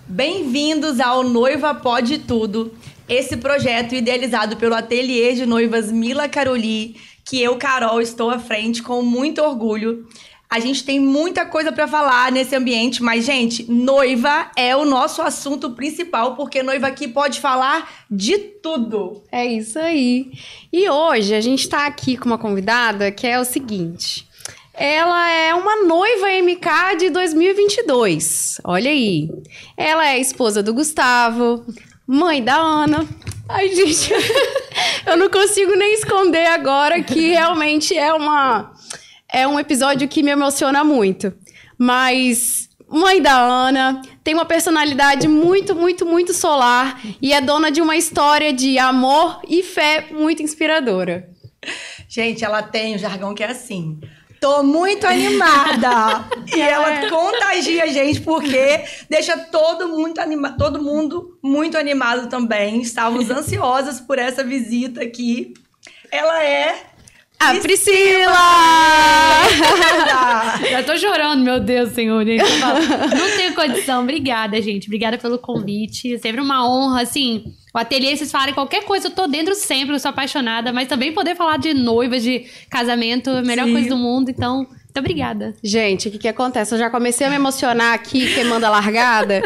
Bem-vindos ao Noiva Pode Tudo, esse projeto idealizado pelo Ateliê de Noivas Mila Caroli, que eu, Carol, estou à frente com muito orgulho. A gente tem muita coisa para falar nesse ambiente, mas, gente, noiva é o nosso assunto principal, porque noiva aqui pode falar de tudo. É isso aí. E hoje a gente tá aqui com uma convidada que é o seguinte: ela é uma noiva MK de 2022. Olha aí. Ela é esposa do Gustavo, mãe da Ana. Ai, gente, eu não consigo nem esconder agora que realmente é um episódio que me emociona muito. Mas mãe da Ana, tem uma personalidade muito, muito, muito solar e é dona de uma história de amor e fé muito inspiradora. Gente, ela tem um jargão que é assim: tô muito animada. E ela contagia a gente porque deixa todo mundo muito animado também. Estávamos ansiosas por essa visita aqui. Ela é a Priscila! Já tô chorando, meu Deus, senhor. Gente. Não tenho condição. Obrigada, gente. Obrigada pelo convite. Sempre uma honra, assim. O ateliê, vocês falarem qualquer coisa, eu tô dentro sempre, eu sou apaixonada. Mas também poder falar de noivas, de casamento, a melhor coisa do mundo. Então, muito obrigada. Gente, o que acontece? Eu já comecei a me emocionar aqui, queimando a largada,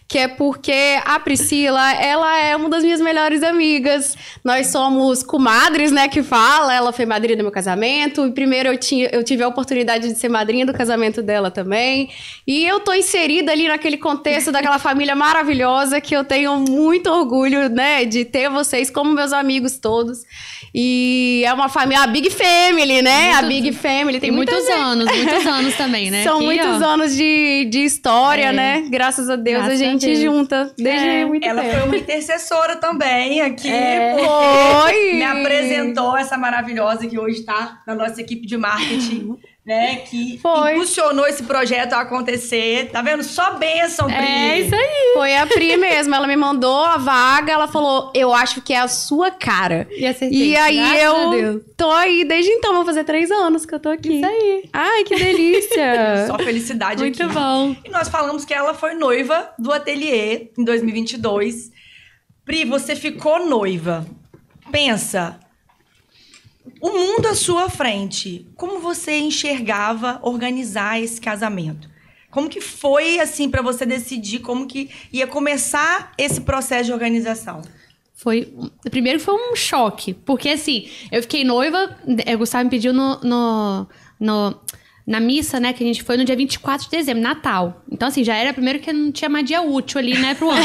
que é porque a Priscila, ela é uma das minhas melhores amigas. Nós somos comadres, né, que fala. Ela foi madrinha do meu casamento. E primeiro eu tive a oportunidade de ser madrinha do casamento dela também. E eu tô inserida ali naquele contexto daquela família maravilhosa que eu tenho muito orgulho, né, de ter vocês como meus amigos todos. E é uma família, a Big Family, né? A Big Family tem muitos anos também, né? São aqui, muitos anos de história, né? Graças a Deus a gente junta desde muito tempo. Ela foi uma intercessora também aqui, porque me apresentou essa maravilhosa que hoje está na nossa equipe de marketing, né? Que impulsionou esse projeto a acontecer. Tá vendo? Só bênção, Pri. É isso aí. Foi a Pri mesmo. Ela me mandou a vaga, ela falou: eu acho que é a sua cara. E acertei. E aí eu tô aí desde então. Vou fazer 3 anos que eu tô aqui. Isso aí. Ai, que delícia. Só felicidade muito aqui. Muito bom. E nós falamos que ela foi noiva do ateliê em 2022. Pri, você ficou noiva. Pensa, o mundo à sua frente. Como você enxergava organizar esse casamento? Como que foi, assim, para você decidir como que ia começar esse processo de organização? Primeiro foi um choque, porque assim, eu fiquei noiva, o Gustavo me pediu na missa, né, que a gente foi no dia 24 de dezembro, Natal. Então, assim, já era primeiro que não tinha mais dia útil ali, né, pro ano.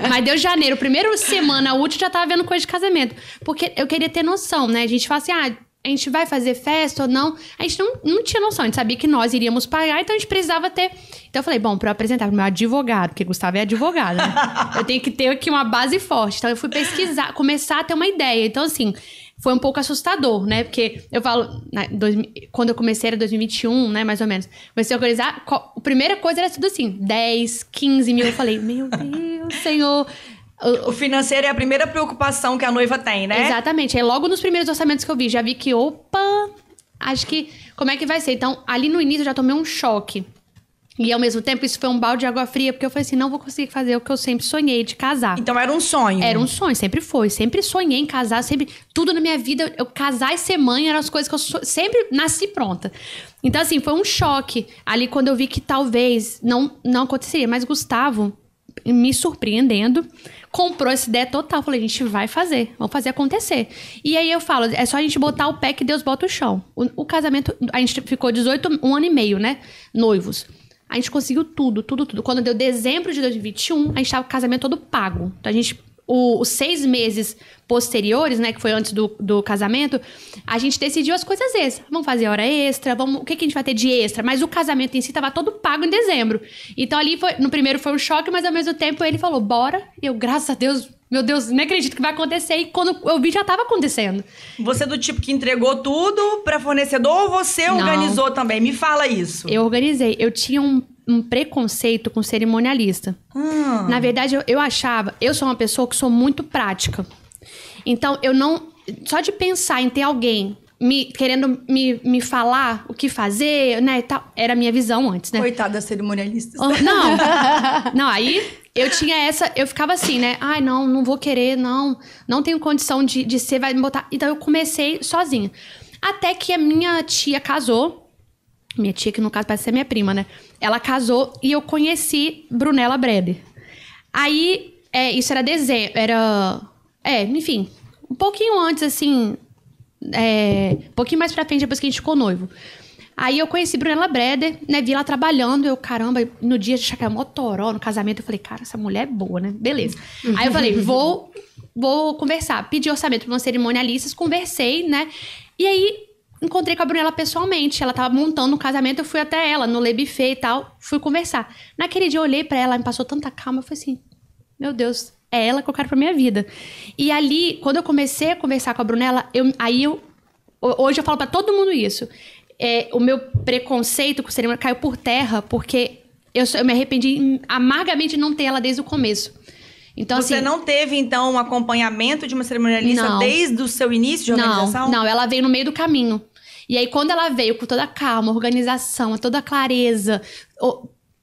Mas deu janeiro, primeira semana útil, já tava vendo coisa de casamento. Porque eu queria ter noção, né, a gente fala assim, a gente vai fazer festa ou não? A gente não tinha noção, a gente sabia que nós iríamos pagar, então a gente precisava ter. Então eu falei, bom, pra eu apresentar pro meu advogado, porque Gustavo é advogado, né? Eu tenho que ter aqui uma base forte. Então eu fui pesquisar, começar a ter uma ideia. Então, assim, foi um pouco assustador, né? Porque eu falo, quando eu comecei era 2021, né, mais ou menos. Comecei a organizar, a primeira coisa era tudo assim, 10, 15 mil. Eu falei, meu Deus, Senhor. O financeiro é a primeira preocupação que a noiva tem, né? Exatamente. Aí logo nos primeiros orçamentos que eu vi, já vi que, acho que, como é que vai ser? Então, ali no início eu já tomei um choque. E ao mesmo tempo, isso foi um balde de água fria, porque eu falei assim, não vou conseguir fazer o que eu sempre sonhei, de casar. Então era um sonho. Era um sonho, sempre foi. Sempre sonhei em casar, sempre... Tudo na minha vida, eu casar e ser mãe eram as coisas que eu sempre nasci pronta. Então, assim, foi um choque. Ali, quando eu vi que talvez não aconteceria. Mas Gustavo, me surpreendendo, comprou essa ideia total. Falei, a gente vai fazer, vamos fazer acontecer. E aí eu falo, é só a gente botar o pé que Deus bota o chão. O casamento, a gente ficou 1 ano e meio, né? Noivos. A gente conseguiu tudo. Quando deu dezembro de 2021, a gente tava com o casamento todo pago. Então a gente, os 6 meses posteriores, né, que foi antes do casamento, a gente decidiu as coisas extras. Vamos fazer hora extra, o que a gente vai ter de extra? Mas o casamento em si tava todo pago em dezembro. Então ali, no primeiro foi um choque, mas ao mesmo tempo ele falou, bora. E eu, graças a Deus, meu Deus, não acredito que vai acontecer. E quando eu vi, já tava acontecendo. Você é do tipo que entregou tudo pra fornecedor ou você organizou também? Me fala isso. Eu organizei. Eu tinha um preconceito com cerimonialista. Na verdade, eu achava... Eu sou uma pessoa que sou muito prática. Então, eu não... Só de pensar em ter alguém querendo me falar o que fazer, né, e tal. Era a minha visão antes, né? Coitada das cerimonialistas. Não, aí eu tinha eu ficava assim, né? Ai, não vou querer, não tenho condição de ser, vai me botar. Então eu comecei sozinha. Até que a minha tia casou. Minha tia, que no caso parece ser minha prima, né? Ela casou e eu conheci Brunella Breder. Aí, isso era dezembro, enfim, um pouquinho antes, assim, um pouquinho mais pra frente, depois que a gente ficou noivo. Aí eu conheci Brunella Breder, né, vi ela trabalhando, caramba, no dia de chacar motoró, no casamento, eu falei, cara, essa mulher é boa, né, beleza. Aí eu falei, vou conversar, pedi orçamento pra uma cerimonialista, conversei, né, e aí encontrei com a Brunella pessoalmente, ela tava montando um casamento, eu fui até ela, no Le Buffet e tal, fui conversar. Naquele dia eu olhei pra ela, me passou tanta calma, eu falei assim, meu Deus, é ela que eu quero pra minha vida. E ali, quando eu comecei a conversar com a Brunella, hoje eu falo pra todo mundo isso, o meu preconceito com cerimônia caiu por terra, porque eu me arrependi amargamente de não ter ela desde o começo. Então, Você assim, não teve, então, um acompanhamento de uma cerimonialista desde o seu início de organização? Não, ela veio no meio do caminho. E aí, quando ela veio com toda a calma, organização, toda a clareza,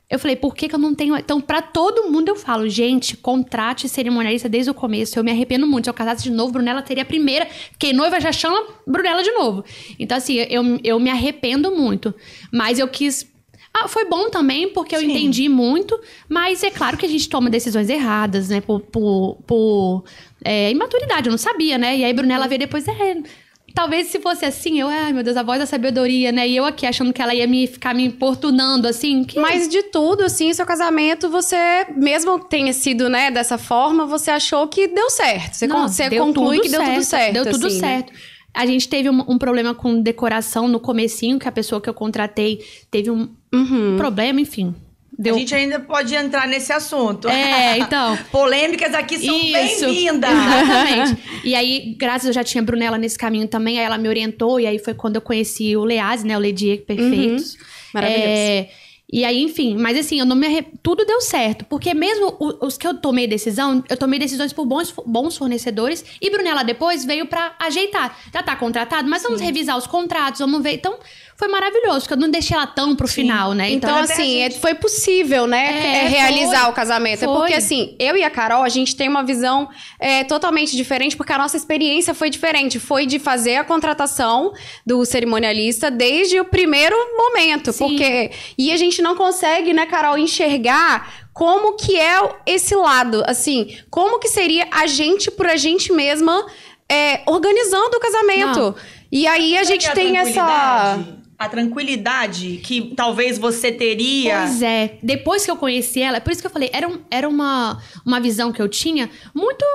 eu falei, por que eu não tenho... Então, pra todo mundo eu falo, gente, contrate cerimonialista desde o começo. Eu me arrependo muito. Se eu casasse de novo, Brunella teria a primeira. Porque noiva já chama Brunella de novo. Então, assim, eu me arrependo muito. Mas eu quis... foi bom também, porque eu entendi muito. Mas é claro que a gente toma decisões erradas, né? Por imaturidade, eu não sabia, né? E aí, Brunella veio depois... Talvez se fosse assim, ai meu Deus, a voz da sabedoria, né? E eu aqui achando que ela ia ficar me importunando, assim. Mas de tudo, assim, seu casamento, você, mesmo que tenha sido, né, dessa forma, você achou que deu certo. Você conclui que deu tudo certo. Deu tudo assim, certo. Né? A gente teve um problema com decoração no comecinho, que a pessoa que eu contratei teve um problema, enfim. A gente ainda pode entrar nesse assunto. Então. Polêmicas aqui são bem-vindas. Exatamente. E aí, graças a eu já tinha a Brunella nesse caminho também, aí ela me orientou, e aí foi quando eu conheci o Lease, né? O Ledier Perfeitos. Maravilhoso. E aí, enfim, mas assim, eu não me tudo deu certo. Porque mesmo os que eu tomei decisão, eu tomei decisões por bons fornecedores. E Brunella depois veio pra ajeitar. Já tá contratado, mas vamos revisar os contratos, vamos ver. Então, foi maravilhoso, porque eu não deixei ela tão pro final, né? Então assim, foi possível, né, realizar o casamento. Foi. Porque assim, eu e a Carol, a gente tem uma visão totalmente diferente, porque a nossa experiência foi diferente. Foi de fazer a contratação do cerimonialista desde o primeiro momento. Sim. E a gente não consegue, né, Carol, enxergar como que é esse lado, assim, como que seria a gente por a gente mesma organizando o casamento. Não. E aí a gente tem a tranquilidade que talvez você teria... Pois é. Depois que eu conheci ela, por isso que eu falei, era uma visão que eu tinha muito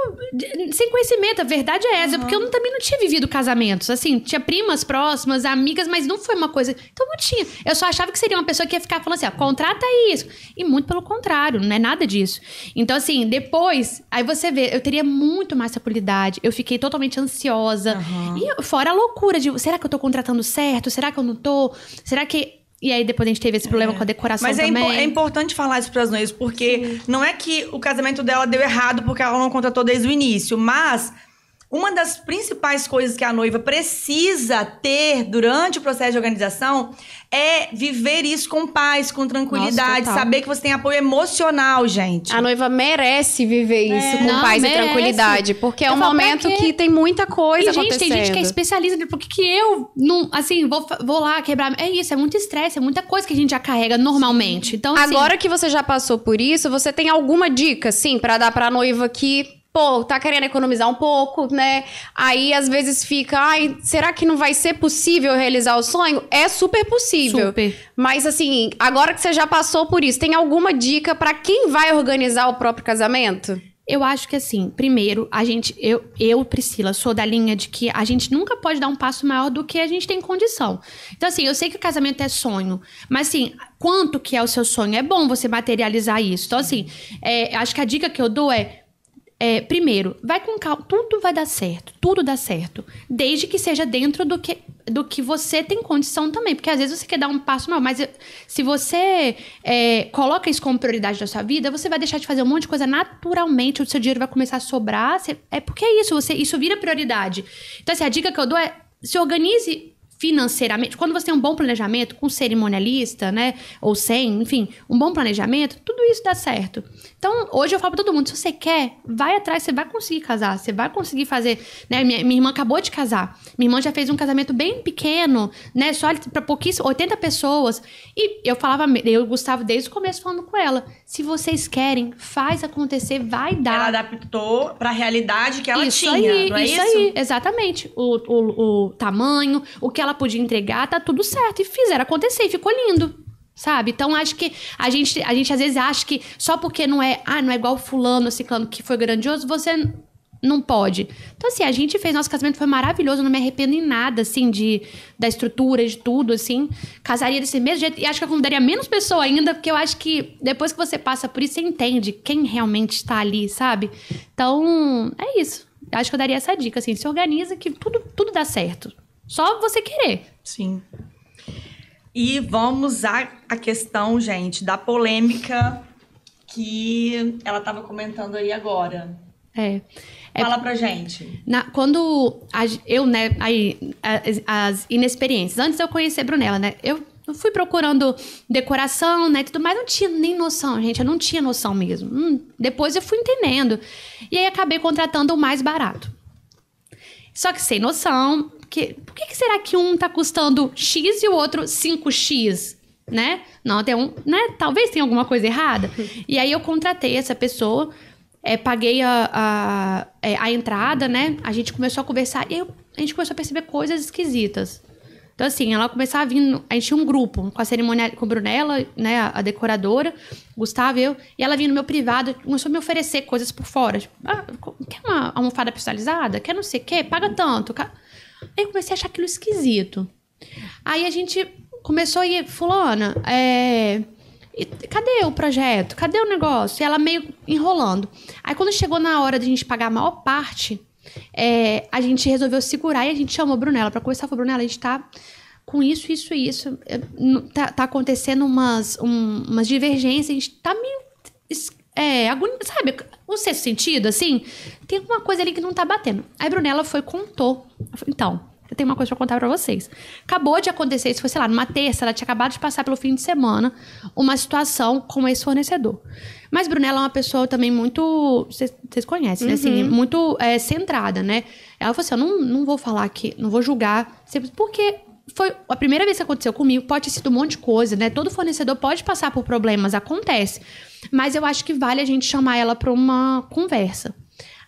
sem conhecimento. A verdade é essa, porque eu também não tinha vivido casamentos. Assim, tinha primas próximas, amigas, mas não foi uma coisa... Então não tinha. Eu só achava que seria uma pessoa que ia ficar falando assim, contrata isso. E muito pelo contrário, não é nada disso. Então assim, depois, aí você vê, eu teria muito mais tranquilidade. Eu fiquei totalmente ansiosa. E fora a loucura de, será que eu tô contratando certo? Será que eu não tô? Será que... E aí depois a gente teve esse problema com a decoração também. Mas é importante falar isso para as noivas, porque não é que o casamento dela deu errado porque ela não contratou desde o início, mas uma das principais coisas que a noiva precisa ter durante o processo de organização é viver isso com paz, com tranquilidade, saber que você tem apoio emocional, gente. A noiva merece viver isso com paz e tranquilidade, porque é um momento que tem muita coisa acontecendo. Tem gente que é especialista, por que eu não, assim, vou lá quebrar... É isso, é muito estresse, é muita coisa que a gente já carrega normalmente. Então, assim, agora que você já passou por isso, você tem alguma dica, assim, pra dar pra noiva que... tá querendo economizar um pouco, né? Aí, às vezes, fica... Ai, será que não vai ser possível realizar o sonho? É super possível. Super. Mas, assim, agora que você já passou por isso, tem alguma dica pra quem vai organizar o próprio casamento? Eu acho que assim, primeiro, eu, Priscila, sou da linha de que a gente nunca pode dar um passo maior do que a gente tem condição. Então, assim, eu sei que o casamento é sonho, mas assim, quanto que é o seu sonho? É bom você materializar isso. Então, assim, acho que a dica que eu dou primeiro, vai com calma, tudo vai dar certo, tudo dá certo, desde que seja dentro do que você tem condição também, porque às vezes você quer dar um passo maior, mas se você coloca isso como prioridade da sua vida, você vai deixar de fazer um monte de coisa naturalmente, o seu dinheiro vai começar a sobrar, porque é isso, isso vira prioridade. Então assim, a dica que eu dou se organize financeiramente. Quando você tem um bom planejamento, com cerimonialista, né? Ou sem, enfim, um bom planejamento, tudo isso dá certo. Então, hoje eu falo pra todo mundo, se você quer, vai atrás, você vai conseguir casar, você vai conseguir fazer, né? Minha irmã acabou de casar. Minha irmã já fez um casamento bem pequeno, né? Só pra pouquíssimo, 80 pessoas. E eu falava, eu, Gustavo, desde o começo falando com ela, se vocês querem, faz acontecer, vai dar. Ela adaptou pra realidade que ela tinha, não é isso? Isso aí, exatamente. O tamanho, o que ela podia entregar, tá tudo certo. E fizeram acontecer, e ficou lindo. Sabe? Então, acho que a gente às vezes acha que só porque não é igual fulano, ciclano, que foi grandioso, você não pode. Então, assim, a gente fez, nosso casamento foi maravilhoso, eu não me arrependo em nada, assim, da estrutura, de tudo, assim. Casaria desse mesmo jeito, e acho que eu convidaria menos pessoa ainda, porque eu acho que depois que você passa por isso, você entende quem realmente está ali, sabe? Então, é isso. Eu acho que eu daria essa dica, assim, se organiza que tudo dá certo. Só você querer. Sim. E vamos à questão, gente, da polêmica que ela estava comentando aí agora. Fala pra gente. Quando eu, né, aí, as inexperiências, antes de eu conhecer a Brunella, né, eu fui procurando decoração, né, tudo mais, não tinha nem noção, gente, eu não tinha noção mesmo. Depois eu fui entendendo. E aí acabei contratando o mais barato. Só que sem noção, por que será que um tá custando X e o outro 5X, né? Não, tem né? Talvez tenha alguma coisa errada. E aí eu contratei essa pessoa, paguei a entrada, né? A gente começou a conversar e a gente começou a perceber coisas esquisitas. Então, assim, ela começava a vir... A gente tinha um grupo com a cerimônia, com a Brunella, né? A decoradora, Gustavo, eu. E ela vinha no meu privado, começou a me oferecer coisas por fora. Tipo, quer uma almofada personalizada? Quer não sei o quê? Paga tanto. Aí eu comecei a achar aquilo esquisito. Aí a gente começou a ir... Fulana, cadê o projeto? Cadê o negócio? E ela meio enrolando. Aí quando chegou na hora de a gente pagar a maior parte... a gente resolveu segurar e a gente chamou a Brunella pra conversar. Falou, Brunella, a gente tá com isso. Tá acontecendo umas divergências, a gente tá meio sabe, o sexto sentido, assim, tem alguma coisa ali que não tá batendo. Aí a Brunella contou. Então, eu tenho uma coisa pra contar pra vocês. Acabou de acontecer, isso foi, sei lá, numa terça, ela tinha acabado de passar pelo fim de semana, uma situação com esse fornecedor. Mas Brunella é uma pessoa também muito... Vocês conhecem, né? Assim, muito centrada, né? Ela falou assim, eu não vou falar aqui, não vou julgar, porque foi a primeira vez que aconteceu comigo, pode ter sido um monte de coisa, né? Todo fornecedor pode passar por problemas, acontece. Mas eu acho que vale a gente chamar ela pra uma conversa.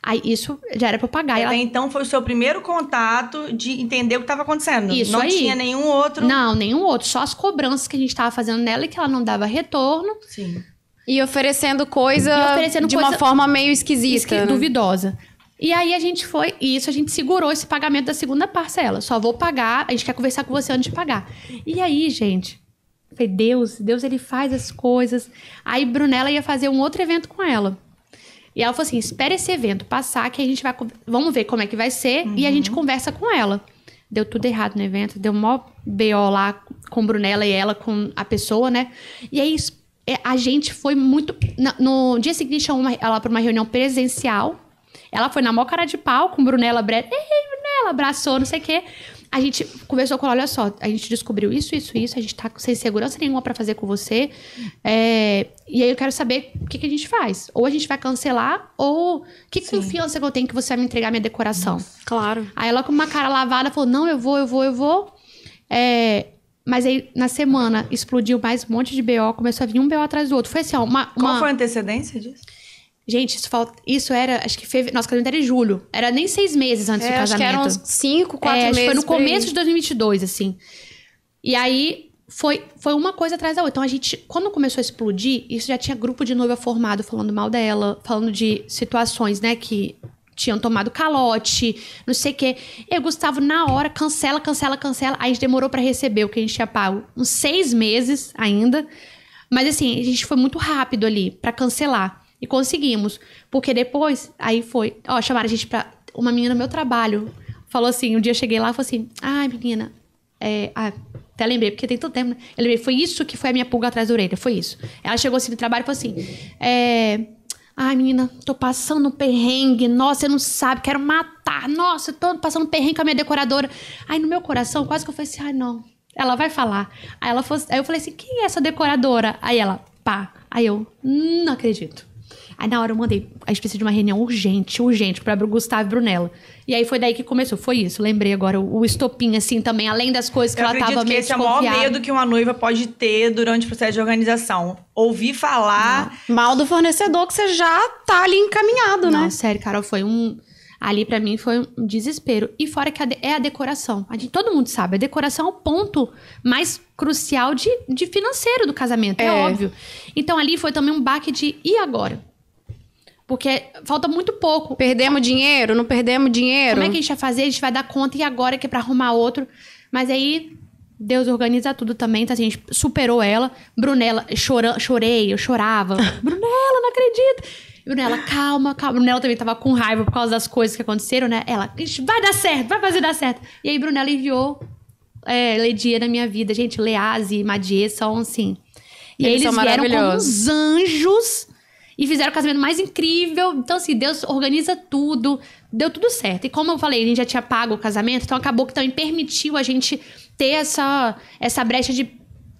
Aí isso já era pra eu pagar. Então foi o seu primeiro contato de entender o que estava acontecendo. Isso não aí. Tinha nenhum outro... Não, nenhum outro. Só as cobranças que a gente tava fazendo nela e que ela não dava retorno. Sim. E oferecendo coisa de uma forma meio esquisita, né? Duvidosa. E aí a gente foi... E isso a gente segurou esse pagamento da segunda parcela. Só vou pagar, a gente quer conversar com você antes de pagar. E aí, gente... Foi Deus ele faz as coisas. Aí Brunella ia fazer um outro evento com ela. E ela falou assim, espera esse evento passar que a gente vai... Vamos ver como é que vai ser e a gente conversa com ela. Deu tudo errado no evento, deu mó BO lá com Brunella e ela com a pessoa, né? E aí a gente foi muito... No dia seguinte chamou ela para uma reunião presencial. Ela foi na maior cara de pau com Brunella. Ei, Brunella, abraçou, não sei o quê. A gente conversou com ela, olha só, a gente descobriu isso, a gente tá sem segurança nenhuma pra fazer com você. E aí eu quero saber o que a gente faz. Ou a gente vai cancelar, ou que confiança que eu tenho que você vai me entregar minha decoração. Claro. Aí ela com uma cara lavada falou, não, eu vou. Mas aí na semana explodiu mais um monte de BO, começou a vir um BO atrás do outro. Foi assim, ó, Qual foi a antecedência disso? Gente, isso era, acho que nosso casamento era em julho. Era nem 6 meses antes do casamento. Acho que eram uns 5, 4 meses. Foi no começo de 2022, assim. E aí, foi uma coisa atrás da outra. Então, a gente, quando começou a explodir, isso já tinha grupo de noiva formado falando mal dela, falando de situações, né, que tinham tomado calote, não sei o quê. E o Gustavo, na hora, cancela. Aí a gente demorou pra receber o que a gente tinha pago. Uns 6 meses ainda. Mas, assim, a gente foi muito rápido ali pra cancelar. E conseguimos. Porque depois, aí foi... chamaram a gente pra... Uma menina no meu trabalho falou assim, um dia eu cheguei lá e falei assim, ai, menina... até lembrei, porque tem todo tempo, né? Eu lembrei, foi isso que foi a minha pulga atrás da orelha, foi isso. Ela chegou assim no trabalho e falou assim, ai, menina, tô passando um perrengue, nossa, você não sabe, quero matar matar. Nossa, eu tô passando perrengue com a minha decoradora. Aí no meu coração, quase que eu falei assim, ai não, ela vai falar. Aí eu falei assim, quem é essa decoradora? Aí ela, pá. Aí eu, não acredito. Aí na hora eu mandei, a gente precisa de uma reunião urgente, pra Gustavo e Brunella. E aí foi daí que começou, foi isso. Lembrei agora o estopim, assim, também, além das coisas que ela tava meio desconfiada. Eu acredito que esse é o maior medo que uma noiva pode ter durante o processo de organização. Ouvir falar... Mal do fornecedor que você já tá ali encaminhado, né? Não, sério, Carol, foi ali pra mim foi um desespero. E fora que é a decoração. Todo mundo sabe, a decoração é o ponto mais crucial de financeiro do casamento, é óbvio. Então ali foi também um baque de, e agora? Porque falta muito pouco. Perdemos dinheiro? Não perdemos dinheiro? Como é que a gente vai fazer? A gente vai dar conta e agora que é pra arrumar outro. Mas aí, Deus organiza tudo também. Então, assim, a gente superou ela. Brunella, eu chorava. Brunella, não acredito. Brunella, calma. Brunella também tava com raiva por causa das coisas que aconteceram, né? Ela, vai dar certo, vai fazer dar certo. E aí, Brunella enviou Ledia na minha vida. Gente, Lease e Madier são, assim... E eles vieram como uns anjos... E fizeram o casamento mais incrível. Então, assim, Deus organiza tudo. Deu tudo certo. E como eu falei, a gente já tinha pago o casamento. Então, acabou que também permitiu a gente ter essa brecha de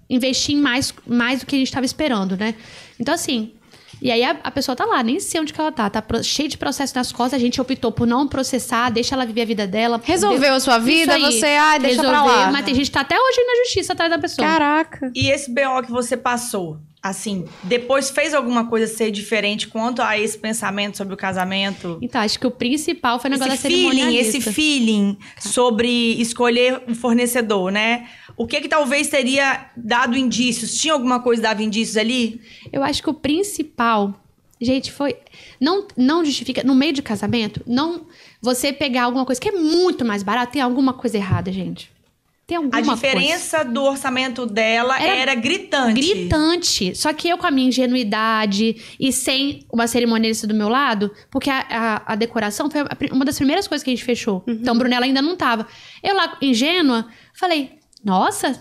investir em mais do que a gente estava esperando, né? Então, assim... E aí, a pessoa tá lá. Nem sei onde que ela tá. Tá cheia de processo nas costas. A gente optou por não processar. Deixa ela viver a vida dela. Resolveu a sua vida, você... deixa pra lá. Mas tem gente que tá até hoje na justiça atrás da pessoa. Caraca. E esse BO que você passou... Assim, depois fez alguma coisa ser diferente quanto a esse pensamento sobre o casamento? Então, acho que o principal foi o negócio da cerimonialista. Esse feeling sobre escolher o fornecedor, né? O que talvez teria dado indícios? Tinha alguma coisa que dava indícios ali? Eu acho que o principal, gente, foi... Não justifica... No meio de casamento, não... Você pegar alguma coisa que é muito mais barato, tem alguma coisa errada, gente. A diferença do orçamento dela era gritante. Gritante. Só que eu, com a minha ingenuidade e sem uma cerimonialista do meu lado, porque a decoração foi uma das primeiras coisas que a gente fechou. Uhum. Então, Brunella ainda não tava. Eu lá, ingênua, falei, nossa...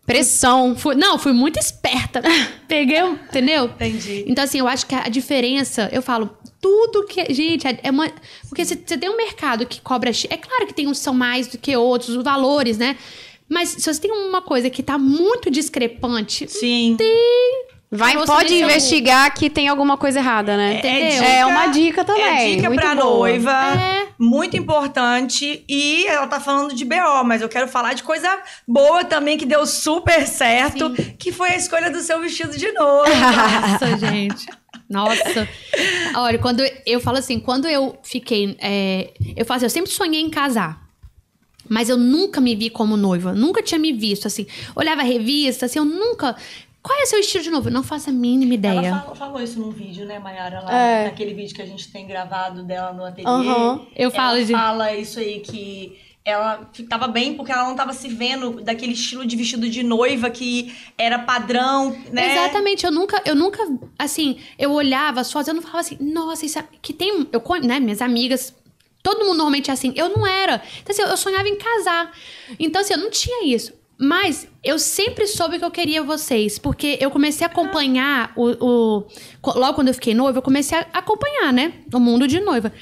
Pressão. Fui muito esperta. Peguei, entendeu? Entendi. Então, assim, eu acho que a diferença... Eu falo, tudo que... Gente, porque você tem um mercado que cobra... É claro que tem uns que são mais do que outros, os valores, né? Mas se você tem uma coisa que tá muito discrepante... Sim. Pode investigar que tem alguma coisa errada, né? Entendeu? É uma dica também. É dica muito pra boa. noiva. Muito importante. E ela tá falando de BO, mas eu quero falar de coisa boa também, que deu super certo. Sim. Que foi a escolha do seu vestido de noiva. Nossa, gente. Nossa. Olha, eu falo assim, quando eu fiquei... eu falo assim, eu sempre sonhei em casar. Mas eu nunca me vi como noiva. Nunca tinha me visto, assim. Olhava a revista, assim, eu nunca... Qual é o seu estilo de noiva? Eu não faço a mínima ideia. Ela falou isso num vídeo, né, Mayara? Lá, naquele vídeo que a gente tem gravado dela no ateliê. Ela fala isso aí, que ela tava bem porque ela não tava se vendo daquele estilo de vestido de noiva que era padrão, né? Exatamente. Eu nunca, assim, eu olhava sozinha, eu não falava assim, nossa, isso é... Que tem... né, minhas amigas... Todo mundo normalmente é assim. Eu não era. Então, assim, eu sonhava em casar. Então, assim, eu não tinha isso. Mas eu sempre soube que eu queria vocês. Porque eu comecei a acompanhar logo quando eu fiquei noiva, eu comecei a acompanhar, né? O mundo de noiva.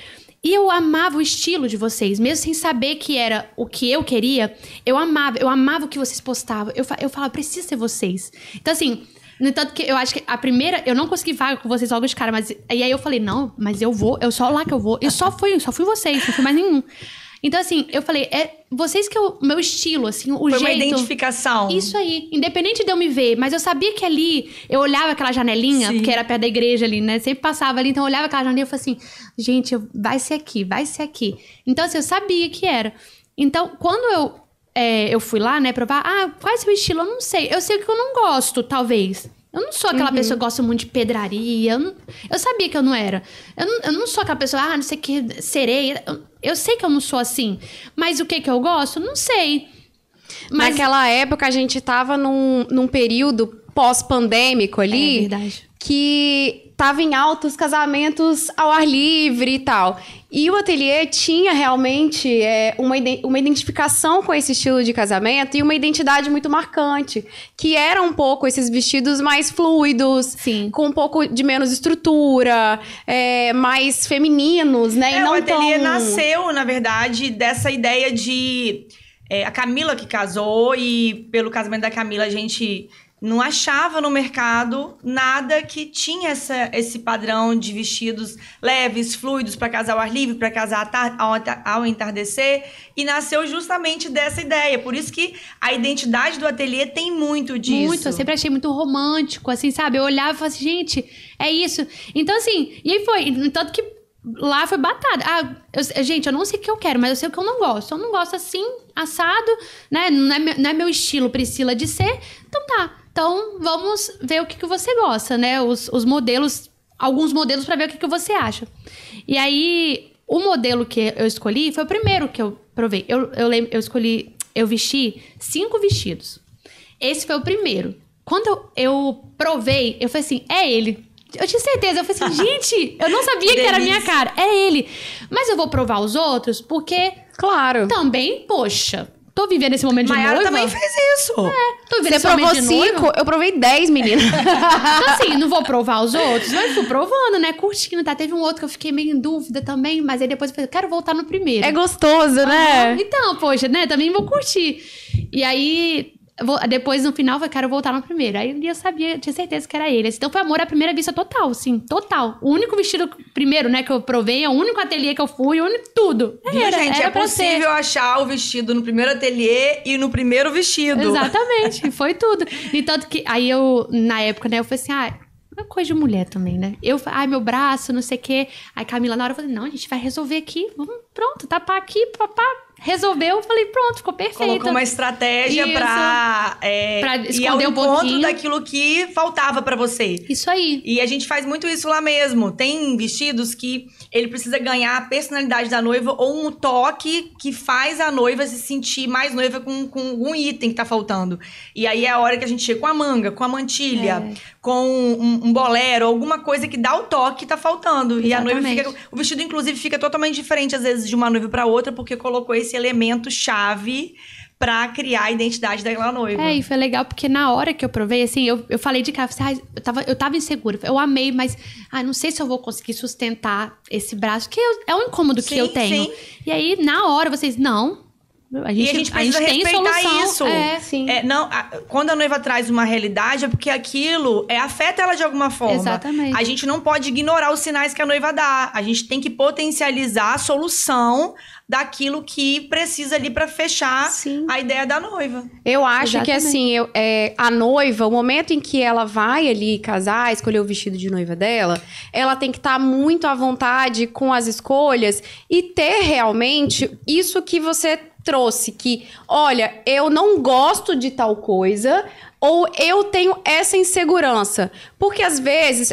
E eu amava o estilo de vocês. Mesmo sem saber que era o que eu queria, eu amava o que vocês postavam. Eu falava, precisa ser vocês. Então, assim... No entanto, que eu acho que a primeira... Eu não consegui vaga com vocês logo de cara, mas... E aí eu falei, não, mas eu vou. Eu só lá que eu vou. E só fui vocês, não fui mais nenhum. Então, assim, eu falei, vocês que é o meu estilo, assim, o jeito... Foi uma identificação. Isso aí. Independente de eu me ver. Mas eu sabia que ali... Eu olhava aquela janelinha, Sim. Porque era perto da igreja ali, né? Sempre passava ali. Então, eu olhava aquela janelinha e eu falei assim... Gente, vai ser aqui. Então, assim, eu sabia que era. Então, quando eu fui lá, né, provar... qual é o seu estilo? Eu não sei. Eu sei que eu não gosto, talvez. Eu não sou aquela pessoa que gosta muito de pedraria. Eu sabia que eu não era. Eu não sou aquela pessoa, não sei o que, sereia. Eu sei que eu não sou assim. Mas o que eu gosto? Não sei. Mas... Naquela época, a gente tava num período pós-pandêmico ali. É verdade. Que tava em alta os casamentos ao ar livre e tal. E o ateliê tinha realmente uma identificação com esse estilo de casamento e uma identidade muito marcante, que era um pouco esses vestidos mais fluidos, Sim. com um pouco de menos estrutura, mais femininos, né? E não o ateliê tão... nasceu, na verdade, dessa ideia de... a Camila que casou e pelo casamento da Camila a gente não achava no mercado nada que tinha esse padrão de vestidos leves, fluidos, para casar ao ar livre, para casar ao entardecer. E nasceu justamente dessa ideia. Por isso que a identidade do ateliê tem muito disso. Muito, eu sempre achei muito romântico, assim, sabe? Eu olhava e falava assim, gente, é isso. Então, assim, e aí foi. Tanto que lá foi batata. Gente, eu não sei o que eu quero, mas eu sei o que eu não gosto. Eu não gosto assim, assado, né? Não é meu estilo, Priscila, de ser. Então tá. Então, vamos ver o que você gosta, né? Os modelos, alguns modelos pra ver o que você acha. E aí, o modelo que eu escolhi foi o primeiro que eu provei. Eu vesti 5 vestidos. Esse foi o primeiro. Quando eu provei, eu falei assim, é ele. Eu tinha certeza, eu falei assim, gente, eu não sabia que era a minha cara. É ele. Mas eu vou provar os outros, porque... Claro. Também, poxa... Tô vivendo esse momento de Maiara noiva. também fez isso. Tô vivendo Você esse momento provou de 5, noiva. eu provei 10, menina. Então, assim, não vou provar os outros, mas fui provando, né? Curtindo, tá? Teve um outro que eu fiquei meio em dúvida também, mas aí depois eu falei, quero voltar no primeiro. É gostoso, né? Então, poxa, né? Também vou curtir. E aí... depois, no final, eu quero voltar no primeiro. Aí eu sabia, tinha certeza que era ele. Então foi amor à primeira vista total, assim, total. O único vestido primeiro, né, que eu provei, é o único ateliê que eu fui, o único tudo. Viu, gente? É pra possível achar o vestido no primeiro ateliê e no primeiro vestido. Exatamente, foi tudo. E tanto que, aí eu, na época, né, eu falei assim, é coisa de mulher também, né? Eu, meu braço, não sei o quê. Aí Camila, na hora, eu falei, não, a gente vai resolver aqui. Vamos, pronto, tapar aqui, papá. Resolveu, falei, pronto, ficou perfeito. Colocou uma estratégia pra ir ao esconder um encontro pouquinho daquilo que faltava pra você. Isso aí. E a gente faz muito isso lá mesmo. Tem vestidos que ele precisa ganhar a personalidade da noiva ou um toque que faz a noiva se sentir mais noiva com um item que tá faltando. E aí é a hora que a gente chega com a manga, com a mantilha, com um bolero, alguma coisa que dá o toque que tá faltando. Exatamente. E a noiva fica... O vestido, inclusive, fica totalmente diferente, às vezes, de uma noiva pra outra, porque colocou esse elemento-chave pra criar a identidade daquela noiva. E foi legal, porque na hora que eu provei, assim, eu falei de cara, eu tava insegura. Eu amei, mas não sei se eu vou conseguir sustentar esse braço, que é um incômodo que eu tenho. Sim. E aí, na hora, vocês, não... A gente precisa tem respeitar solução. isso. Sim. Quando a noiva traz uma realidade, é porque aquilo afeta ela de alguma forma. Exatamente. A gente não pode ignorar os sinais que a noiva dá. A gente tem que potencializar a solução daquilo que precisa ali pra fechar a ideia da noiva. Eu acho que, Exatamente. assim, a noiva, o momento em que ela vai ali casar, escolher o vestido de noiva dela, ela tem que estar muito à vontade com as escolhas e ter realmente isso que você trouxe, que, olha, eu não gosto de tal coisa, ou eu tenho essa insegurança. Porque, às vezes,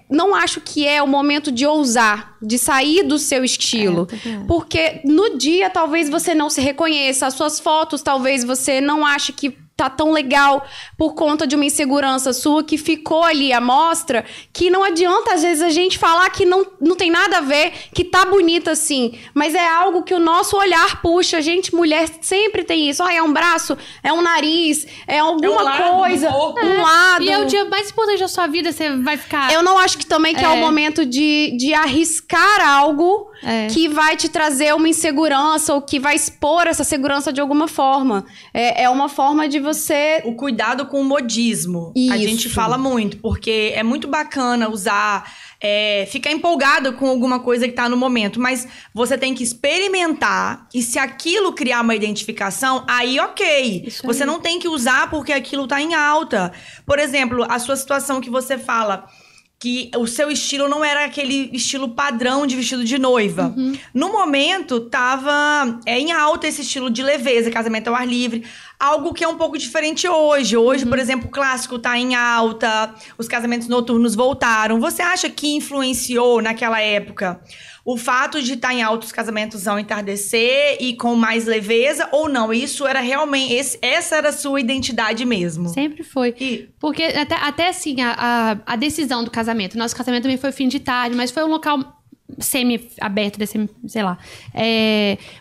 não acho que é o momento de ousar, de sair do seu estilo. Porque no dia, talvez você não se reconheça, as suas fotos, talvez você não ache que tá tão legal por conta de uma insegurança sua que ficou ali à mostra, que não adianta, às vezes, a gente falar que não tem nada a ver, que tá bonita assim, mas é algo que o nosso olhar puxa. Gente, mulher sempre tem isso. É um braço, é um nariz, é alguma coisa, um lado. E é o dia mais importante da sua vida, você vai ficar... Eu não acho que também que é o momento de arriscar algo que vai te trazer uma insegurança ou que vai expor essa segurança de alguma forma. É uma forma de você... O cuidado com o modismo. Isso. A gente fala muito, porque é muito bacana usar... ficar empolgado com alguma coisa que tá no momento, mas você tem que experimentar e se aquilo criar uma identificação, aí ok. Isso você aí. não tem que usar porque aquilo tá em alta. Por exemplo, a sua situação que você fala... que o seu estilo não era aquele estilo padrão de vestido de noiva. No momento, tava em alta esse estilo de leveza, casamento ao ar livre. Algo que é um pouco diferente hoje. Hoje, por exemplo, o clássico tá em alta, os casamentos noturnos voltaram. Você acha que influenciou naquela época o fato de estar em altos casamentos ao entardecer e com mais leveza, ou não? Isso era realmente... essa era a sua identidade mesmo? Sempre foi. Porque até assim, a decisão do casamento. Nosso casamento também foi fim de tarde, mas foi um local semi-aberto, sei lá.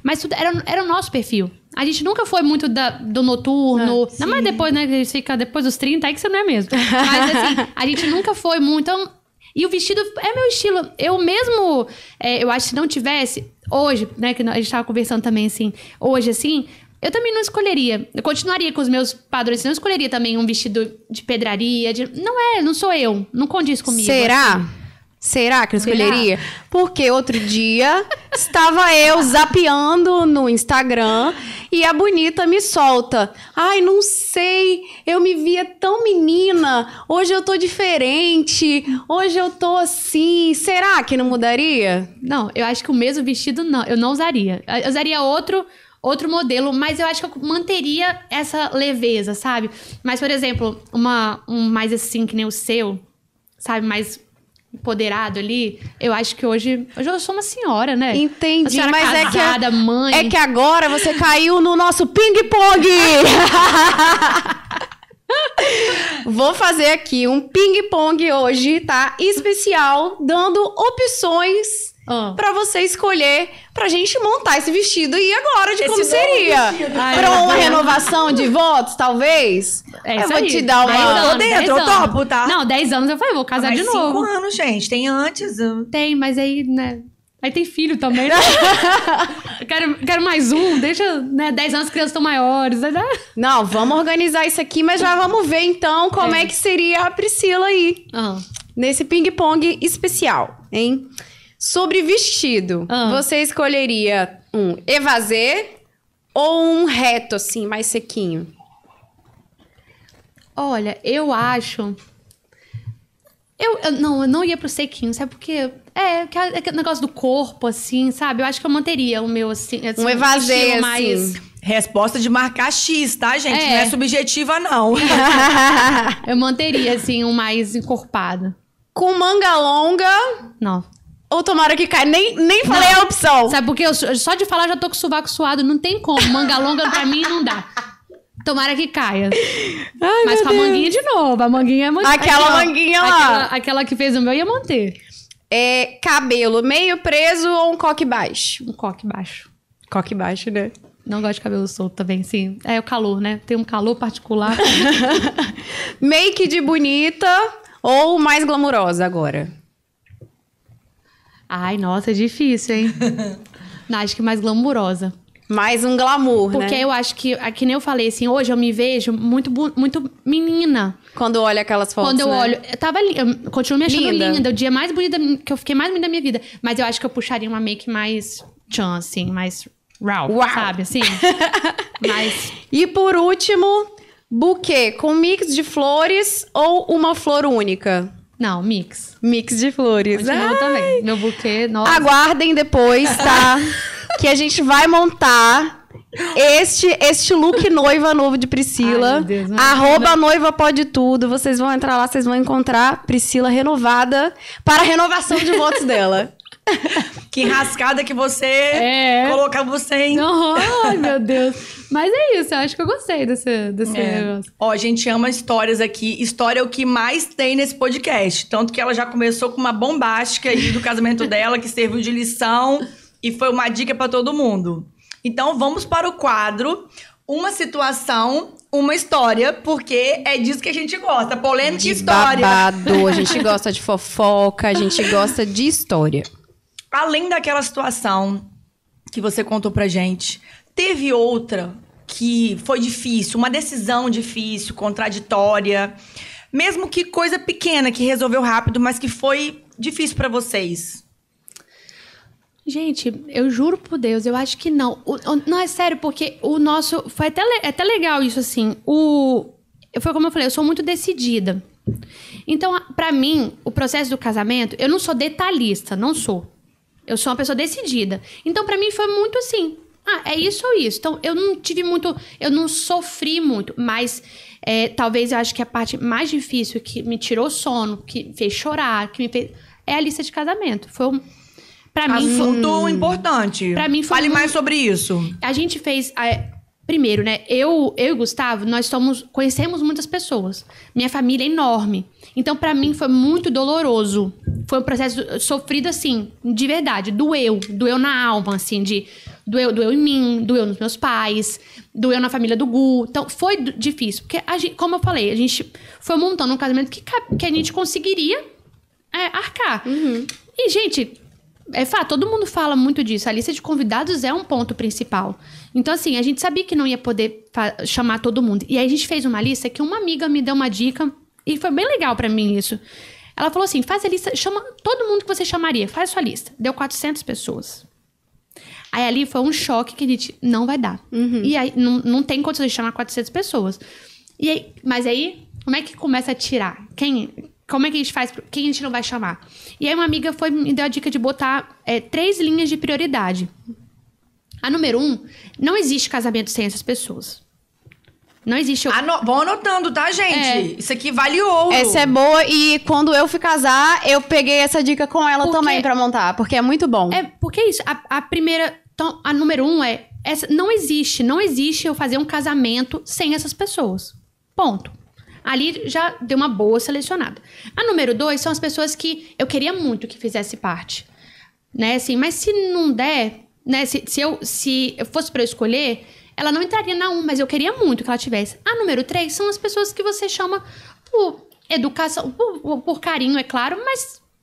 Mas tudo era o nosso perfil. A gente nunca foi muito do noturno. Não, mas depois, né? A gente fica depois dos 30, aí que você não é mesmo. Mas assim, a gente nunca foi muito... Então, e o vestido é meu estilo. Eu mesmo... eu acho que se não tivesse... Hoje, né? Que a gente tava conversando também, assim... Hoje, assim... Eu também não escolheria. Eu continuaria com os meus padrões. Eu não escolheria também um vestido de pedraria. Não sou eu. Não condiz comigo. Será? Assim. Será que eu escolheria? Porque outro dia estava eu zapeando no Instagram e a bonita me solta. Ai, não sei, eu me via tão menina, hoje eu tô diferente, hoje eu tô assim. Será que não mudaria? Não, eu acho que o mesmo vestido não, eu não usaria. Eu usaria outro modelo, mas eu acho que eu manteria essa leveza, sabe? Mas, por exemplo, um mais assim que nem o seu, sabe, mais... empoderado ali, eu acho que hoje eu sou uma senhora, né? Entendi, senhora mas casada, mãe. É que agora você caiu no nosso ping-pong! Vou fazer aqui um ping-pong hoje, tá? Especial, dando opções pra você escolher, pra gente montar esse vestido. E agora, de como seria? Pra uma renovação de votos, talvez? É isso eu vou aí. te dar uma... Eu tô dentro, eu topo, tá? Não, 10 anos eu falei, vou casar de novo. 5 anos, gente. Tem antes. Tem, mas aí, né... Aí tem filho também. quero mais um, deixa, né? 10 anos as crianças estão maiores. Né? Não, vamos organizar isso aqui, mas já vamos ver então como é que seria a Priscila aí. Nesse ping-pong especial, hein? Sobre vestido, você escolheria um evasê ou um reto, assim, mais sequinho? Olha, eu acho... Eu não ia pro sequinho, sabe? Porque aquele negócio do corpo, assim, sabe? Eu acho que eu manteria o meu, assim um evasê, assim. Mais... Resposta de marcar X, tá, gente? Não é subjetiva, não. Eu manteria, assim, um mais encorpado. Com manga longa... Não. Ou tomara que caia. Nem falei a opção. Sabe por quê? Só de falar já tô com o sovaco suado. Não tem como. Manga longa pra mim não dá. Tomara que caia. Ai, mas com a manguinha de novo. A manguinha é manguinha. Aquela manguinha lá. Aquela que fez o meu ia manter. Cabelo meio preso ou um coque baixo? Um coque baixo. Coque baixo, né? Não gosto de cabelo solto também, sim. É o calor, né? Tem um calor particular. Make de bonita ou mais glamurosa agora? Ai, nossa, é difícil, hein? Não, acho que mais glamurosa. Mais um glamour, porque eu acho que nem eu falei, assim, hoje eu me vejo muito menina. Quando olha aquelas fotos, quando eu olho, eu continuo me achando linda. O dia mais bonito, que eu fiquei mais bonita da minha vida. Mas eu acho que eu puxaria uma make mais tchan, assim, mais uau, sabe, assim? Mas... E por último, buquê com mix de flores ou uma flor única? Não, mix. Mix de flores. Continua também. Meu buquê, nossa. Aguardem depois, tá? Que a gente vai montar este look noiva novo de Priscila. Ai, meu Deus, @noiva pode tudo. Vocês vão entrar lá, vocês vão encontrar Priscila renovada para a renovação de votos dela. Que enrascada que você colocar você em... Ai, meu Deus. Mas é isso, eu acho que eu gostei desse negócio. Ó, a gente ama histórias aqui. História é o que mais tem nesse podcast. Tanto que ela já começou com uma bombástica aí do casamento dela, que serviu de lição e foi uma dica pra todo mundo. Então, vamos para o quadro Uma Situação, Uma História, porque é disso que a gente gosta. Polêmica e história. Babado. A gente gosta de fofoca, a gente gosta de história. Além daquela situação que você contou pra gente, teve outra que foi difícil, uma decisão difícil, contraditória, mesmo que coisa pequena que resolveu rápido, mas que foi difícil pra vocês? Gente, eu juro por Deus, eu acho que não. Não, é sério, porque o nosso... Foi até legal isso, assim. Foi como eu falei, eu sou muito decidida. Então, pra mim, o processo do casamento, eu não sou detalhista, não sou. Eu sou uma pessoa decidida. Então, pra mim, foi muito assim. É isso ou isso. Então, eu não tive muito... Eu não sofri muito. Mas, talvez, eu acho que a parte mais difícil, que me tirou sono, que fez chorar, que me fez... É a lista de casamento. Pra mim Assunto importante. Pra mim foi Fale mais sobre isso. A gente fez... Primeiro, né? Eu e o Gustavo, nós conhecemos muitas pessoas. Minha família é enorme. Então, pra mim, foi muito doloroso. Foi um processo sofrido, assim, de verdade. Doeu na alma, assim, doeu em mim, doeu nos meus pais, doeu na família do Gu. Então, foi difícil. Porque, como eu falei, a gente foi montando um casamento que a gente conseguiria arcar. Uhum. E, gente... É fato, todo mundo fala muito disso. A lista de convidados é um ponto principal. Então, assim, a gente sabia que não ia poder chamar todo mundo. E aí a gente fez uma lista que uma amiga me deu uma dica. E foi bem legal pra mim isso. Ela falou assim, faz a lista, chama todo mundo que você chamaria. Faz a sua lista. Deu 400 pessoas. Aí ali foi um choque que a gente, não vai dar. Uhum. E aí não tem condição de chamar 400 pessoas. E aí, mas aí, como é que começa a tirar? Como é que a gente faz? Quem a gente não vai chamar? E aí uma amiga me deu a dica de botar 3 linhas de prioridade. A número 1, não existe casamento sem essas pessoas. Não existe... Vão anotando, tá, gente? Isso aqui vale ouro. Essa é boa e quando eu fui casar, eu peguei essa dica com ela também pra montar, porque é muito bom. Porque é isso. A primeira... Então, a número 1 não existe eu fazer um casamento sem essas pessoas. Ponto. Ali já deu uma boa selecionada. A número 2 são as pessoas que eu queria muito que fizesse parte. Né, assim, mas se não der, né, se eu fosse pra eu escolher, ela não entraria na 1, mas eu queria muito que ela tivesse. A número 3 são as pessoas que você chama por educação, por carinho, é claro,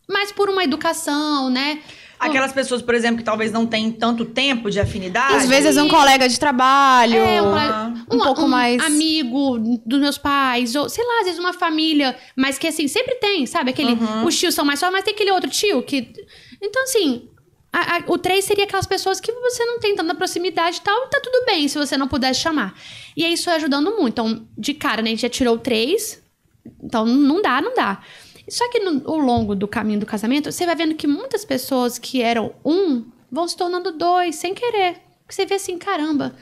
mas por uma educação, né? Aquelas pessoas, por exemplo, que talvez não tenham tanto tempo de afinidade. Às vezes um colega de trabalho, um pouco mais... amigo dos meus pais, ou sei lá, às vezes uma família, mas que assim, sempre tem, sabe? Os tios são mais só, mas tem aquele outro tio que... Então, assim, o 3 seria aquelas pessoas que você não tem tanta proximidade e tal, e tá tudo bem se você não pudesse chamar. E aí isso foi ajudando muito. Então, de cara, né, a gente já tirou 3, então não dá. Só que ao longo do caminho do casamento, você vai vendo que muitas pessoas que eram 1 vão se tornando 2, sem querer. Você vê assim, caramba,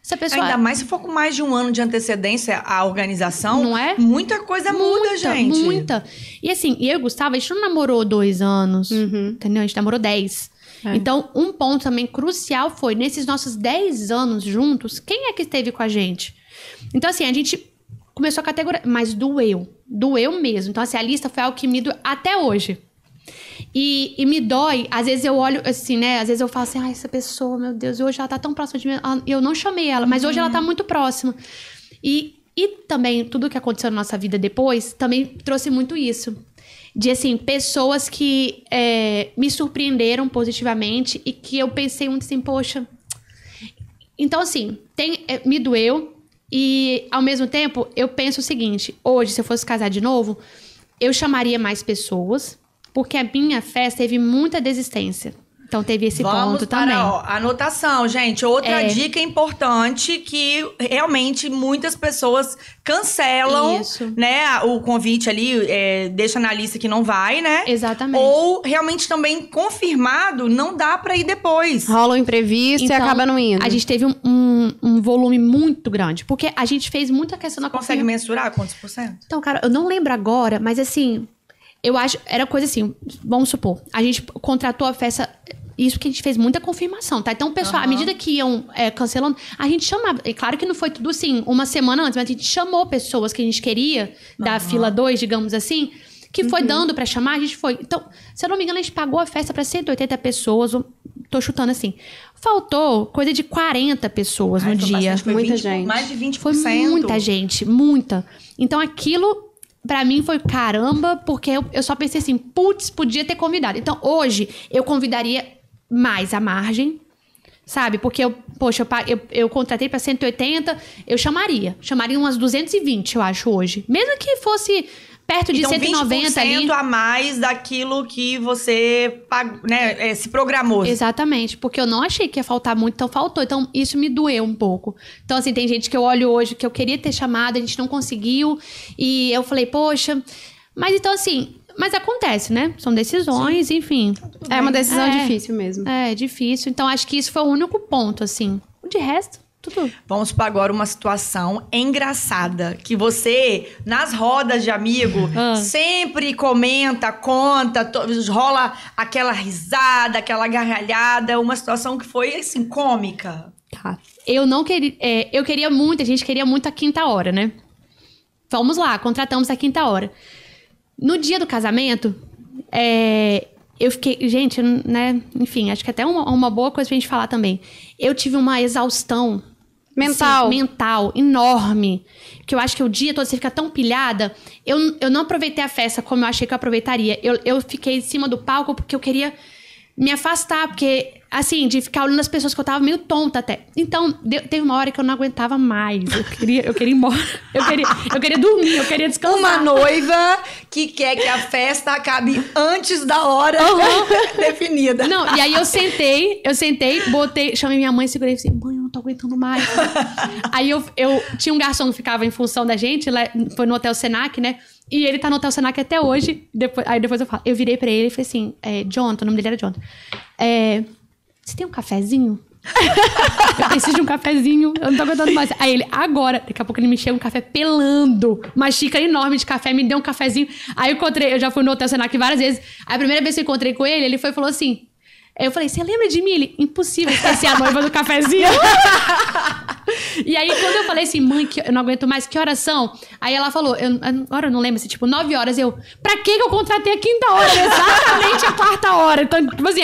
essa pessoa... Ainda mais se for com mais de 1 ano de antecedência a organização. Não é? Muita coisa muda, gente. Muita. E assim, eu e o Gustavo, a gente não namorou 2 anos, entendeu? A gente namorou 10. Então, um ponto também crucial foi, nesses nossos 10 anos juntos, quem é que esteve com a gente? Então, assim, a gente... começou a categoria, mas doeu mesmo. Então, assim, a lista foi algo que me doeu até hoje. E me dói, às vezes eu olho assim, né? Às vezes eu falo assim, essa pessoa, meu Deus, hoje ela tá tão próxima de mim. Eu não chamei ela, mas hoje ela tá muito próxima. E também, tudo que aconteceu na nossa vida depois, também trouxe muito isso. De, assim, pessoas que me surpreenderam positivamente e que eu pensei muito assim, poxa... Então, assim, me doeu. E, ao mesmo tempo, eu penso o seguinte... Hoje, se eu fosse casar de novo... Eu chamaria mais pessoas... Porque a minha festa teve muita desistência. Então, teve esse ponto também. Anotação, gente. Outra dica importante... Que, realmente, muitas pessoas cancelam... Isso. Né, o convite ali... deixa na lista que não vai, né? Exatamente. Ou, realmente, também confirmado... Não dá pra ir depois. Rola um imprevisto Então, e acaba não indo. A gente teve um volume muito grande. Porque a gente fez muita questão da Consegue mensurar quantos por cento? Então, cara, eu não lembro agora, mas assim... Eu acho... Era coisa assim... Vamos supor... A gente contratou a festa... Isso que a gente fez muita confirmação, tá? Então, o pessoal, à medida que iam cancelando... A gente chamava... É claro que não foi tudo assim... Uma semana antes... Mas a gente chamou pessoas que a gente queria... Da fila 2, digamos assim... Que foi dando pra chamar... A gente foi... Então, se eu não me engano... A gente pagou a festa pra 180 pessoas... Tô chutando assim... Faltou coisa de 40 pessoas no dia. Bastante, muita 20, gente. Mais de 20%. Foi muita gente, muita. Então aquilo, pra mim, foi caramba, porque eu só pensei assim, putz, podia ter convidado. Então hoje, eu convidaria mais a margem, sabe? Porque eu contratei pra 180, eu chamaria umas 220, eu acho, hoje. Mesmo que fosse... Perto de então, 190 ali. 20% a mais daquilo que você né, se programou. Exatamente, porque eu não achei que ia faltar muito, então faltou. Então, isso me doeu um pouco. Então, assim, tem gente que eu olho hoje que eu queria ter chamado, a gente não conseguiu. E eu falei, poxa... Mas, então, assim... Mas acontece, né? São decisões, enfim. É uma decisão difícil mesmo. É, difícil. Então, acho que isso foi o único ponto, assim. De resto... Tudo. Vamos para agora uma situação engraçada. Que você, nas rodas de amigo, sempre comenta, conta, rola aquela risada, aquela gargalhada. Uma situação que foi, assim, cômica. Tá. Eu não queria... eu queria muito, a gente queria muito a quinta hora, né? Vamos lá, contratamos a quinta hora. No dia do casamento, eu fiquei... Gente, né? Enfim, acho que até uma boa coisa pra gente falar também. Eu tive uma exaustão... mental enorme, que eu acho que o dia todo você fica tão pilhada. Eu não aproveitei a festa como eu achei que eu aproveitaria. Eu fiquei em cima do palco porque eu queria me afastar, porque, assim, de ficar olhando as pessoas que eu tava meio tonta até. Então, teve uma hora que eu não aguentava mais. Eu queria ir embora. Eu queria dormir, eu queria descansar. Uma noiva que quer que a festa acabe antes da hora definida. Não, e aí eu sentei, chamei minha mãe, segurei e falei, mãe, eu não tô aguentando mais. Aí eu tinha um garçom que ficava em função da gente, foi no Hotel Senac, né? E ele tá no Hotel Senac até hoje. Aí depois eu falo. Eu virei pra ele e falei assim, Jonathan, o nome dele era Jonathan. Você tem um cafezinho? Eu preciso de um cafezinho, eu não tô aguentando mais. Aí ele, agora. Daqui a pouco ele me chega um café pelando. Uma xícara enorme de café, me deu um cafezinho. Aí eu já fui no Hotel Senac várias vezes. Aí a primeira vez que eu encontrei com ele, ele foi e falou assim... Eu falei, você lembra de mim? Ele, impossível esquecer a noiva do cafezinho. E aí, quando eu falei assim, mãe, que eu não aguento mais, que horas são? Aí ela falou, agora eu não lembro, assim, tipo, 9 horas. Pra que eu contratei a quinta hora? Exatamente a quarta hora. Então, tipo assim,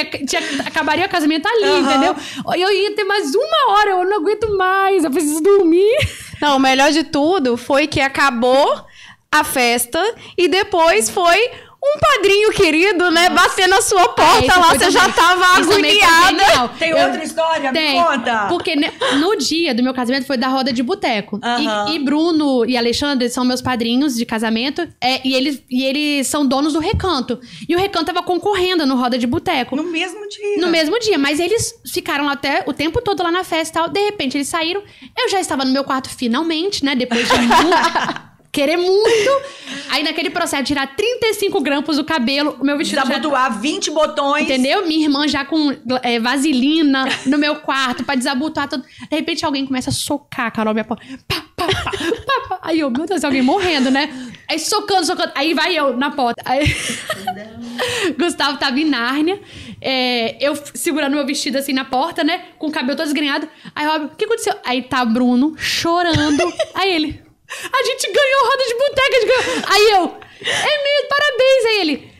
acabaria o casamento ali, entendeu? Eu ia ter mais 1 hora, eu não aguento mais, eu preciso dormir. Não, o melhor de tudo foi que acabou a festa e depois foi... um padrinho querido, né? Bater na sua porta lá, você já tava agoniada. Tem outra história? Me conta. Porque no dia do meu casamento foi da roda de boteco. E Bruno e Alexandre são meus padrinhos de casamento. E eles são donos do Recanto. E o Recanto tava concorrendo no roda de boteco. No mesmo dia? No mesmo dia. Mas eles ficaram até o tempo todo lá na festa e tal. De repente, eles saíram. Eu já estava no meu quarto finalmente, né? Depois de querer muito. Aí, naquele processo, tirar 35 grampos do cabelo, o meu vestido desabotoar 20 botões. Entendeu? Minha irmã já com vaselina no meu quarto pra desabotoar tudo. De repente, alguém começa a socar a Carol, minha porta. Pá, pá, pá, pá, pá. Aí eu, meu Deus, alguém morrendo, né? Aí socando. Aí vai eu na porta. Aí... Gustavo tava em Nárnia. Eu segurando meu vestido assim na porta, né? Com o cabelo todo esgrenhado. Aí, óbvio, o que aconteceu? Aí tá Bruno chorando. Aí ele... A gente ganhou roda de boteca. Aí eu... É mesmo, parabéns. Aí ele...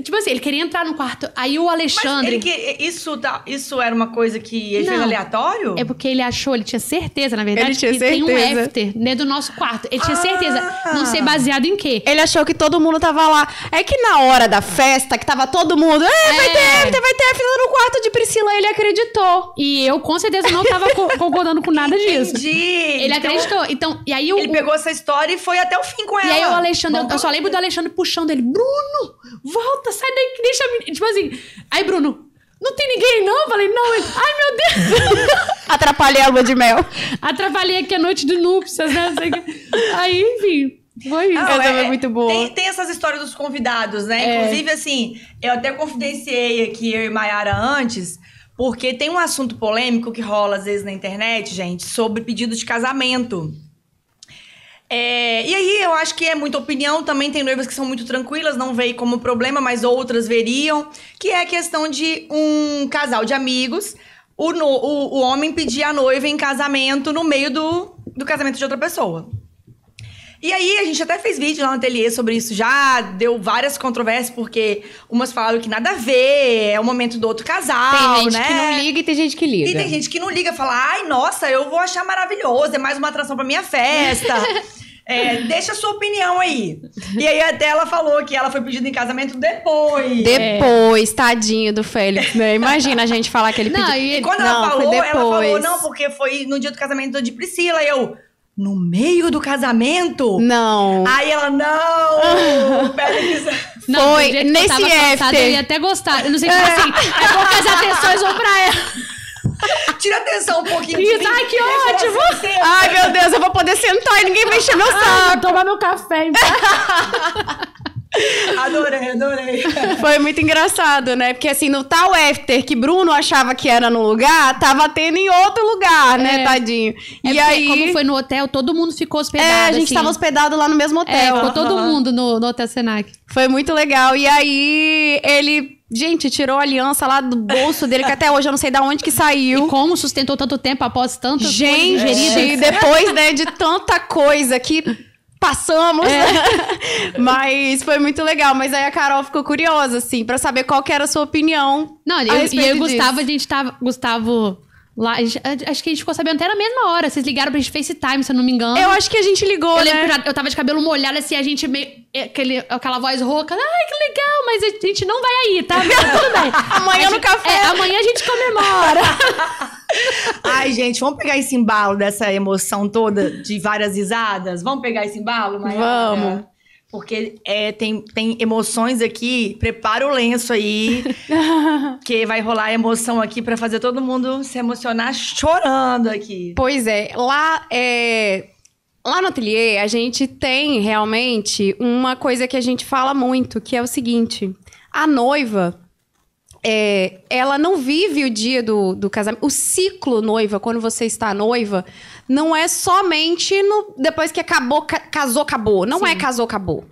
Tipo assim, ele queria entrar no quarto. Aí o Alexandre... Mas isso era uma coisa que ele fez aleatório? É porque ele achou, ele tinha certeza, na verdade, ele tinha que certeza. tem um after dentro do nosso quarto. Ele tinha certeza. Não sei baseado em quê. Ele achou que todo mundo tava lá. É que na hora da festa, que tava todo mundo... vai ter fila no quarto de Priscila. Ele acreditou. E eu, com certeza, não tava concordando com nada disso. Entendi. Ele acreditou. Então, e aí ele pegou essa história e foi até o fim com ela. E aí o Alexandre... Eu só lembro do Alexandre puxando ele. Bruno, volta, sai daí que deixa a menina... Tipo assim... Aí, Bruno... Não tem ninguém, não? Eu falei, não. Ai, meu Deus. Atrapalhei a lua de mel. Atrapalhei aqui a noite de núpcias, né? Aí, enfim... Foi isso. Essa foi muito boa. Tem essas histórias dos convidados, né? Inclusive, assim, eu até confidenciei aqui, eu e Mayara, antes... Porque tem um assunto polêmico que rola, às vezes, na internet, gente... Sobre pedido de casamento. E aí, eu acho que é muita opinião. Também tem noivas que são muito tranquilas, não veem como problema, mas outras veriam. Que é a questão de um casal de amigos, o homem pedir a noiva em casamento no meio do casamento de outra pessoa. E aí, a gente até fez vídeo lá no ateliê sobre isso já, deu várias controvérsias, porque umas falaram que nada a ver, é o momento do outro casal, tem gente né? que não liga e tem gente que liga. E tem gente que não liga, fala, ai, nossa, eu vou achar maravilhoso, é mais uma atração pra minha festa. Deixa a sua opinião aí. E aí, até ela falou que ela foi pedida em casamento depois. Depois, tadinho do Félix, né? Imagina a gente falar que ele pediu. E quando ela falou, não, porque foi no dia do casamento de Priscila, e eu... No meio do casamento? Não. Aí ela, não! Não, foi nesse after. Eu ia até gostar. Eu não sei, tipo assim, é bom que as atenções vão pra ela. Tira atenção um pouquinho. Isso, ai, que ótimo! Ai, meu Deus, eu vou poder sentar e ninguém vai encher meu saco. Tomar meu café. Adorei. Foi muito engraçado, né? Porque assim, no tal after que Bruno achava que era num lugar, tava tendo em outro lugar, né, tadinho? E aí, como foi no hotel, todo mundo ficou hospedado. A gente tava hospedado lá no mesmo hotel. Ficou todo mundo no Hotel Senac. Foi muito legal. E aí, ele... Gente, tirou a aliança lá do bolso dele, que até hoje eu não sei de onde que saiu. E como sustentou tanto tempo após tantas coisas ingeridas. Depois, né, de tanta coisa que passamos. Mas foi muito legal. Mas aí a Carol ficou curiosa, assim, pra saber qual que era a sua opinião. Não, eu e o Gustavo, a gente tava... Gustavo... Lá, acho que a gente ficou sabendo até na mesma hora. Vocês ligaram pra gente FaceTime, se eu não me engano. Eu acho que a gente ligou, eu lembro que eu tava de cabelo molhado, assim, a gente meio... Aquela voz rouca. Ai, que legal, mas a gente não vai aí, tá? Tudo bem. Amanhã no café. Amanhã a gente comemora. Ai, gente, vamos pegar esse embalo dessa emoção toda de várias risadas? Vamos pegar esse embalo, Mayara? Vamos. Porque tem emoções aqui. Prepara o lenço aí. Que vai rolar emoção aqui pra fazer todo mundo se emocionar chorando aqui. Pois é. Lá no ateliê, a gente tem realmente uma coisa que a gente fala muito, que é o seguinte. A noiva... ela não vive o dia do casamento. O ciclo noiva, quando você está noiva, não é somente depois que casou, acabou. Não é casou, acabou.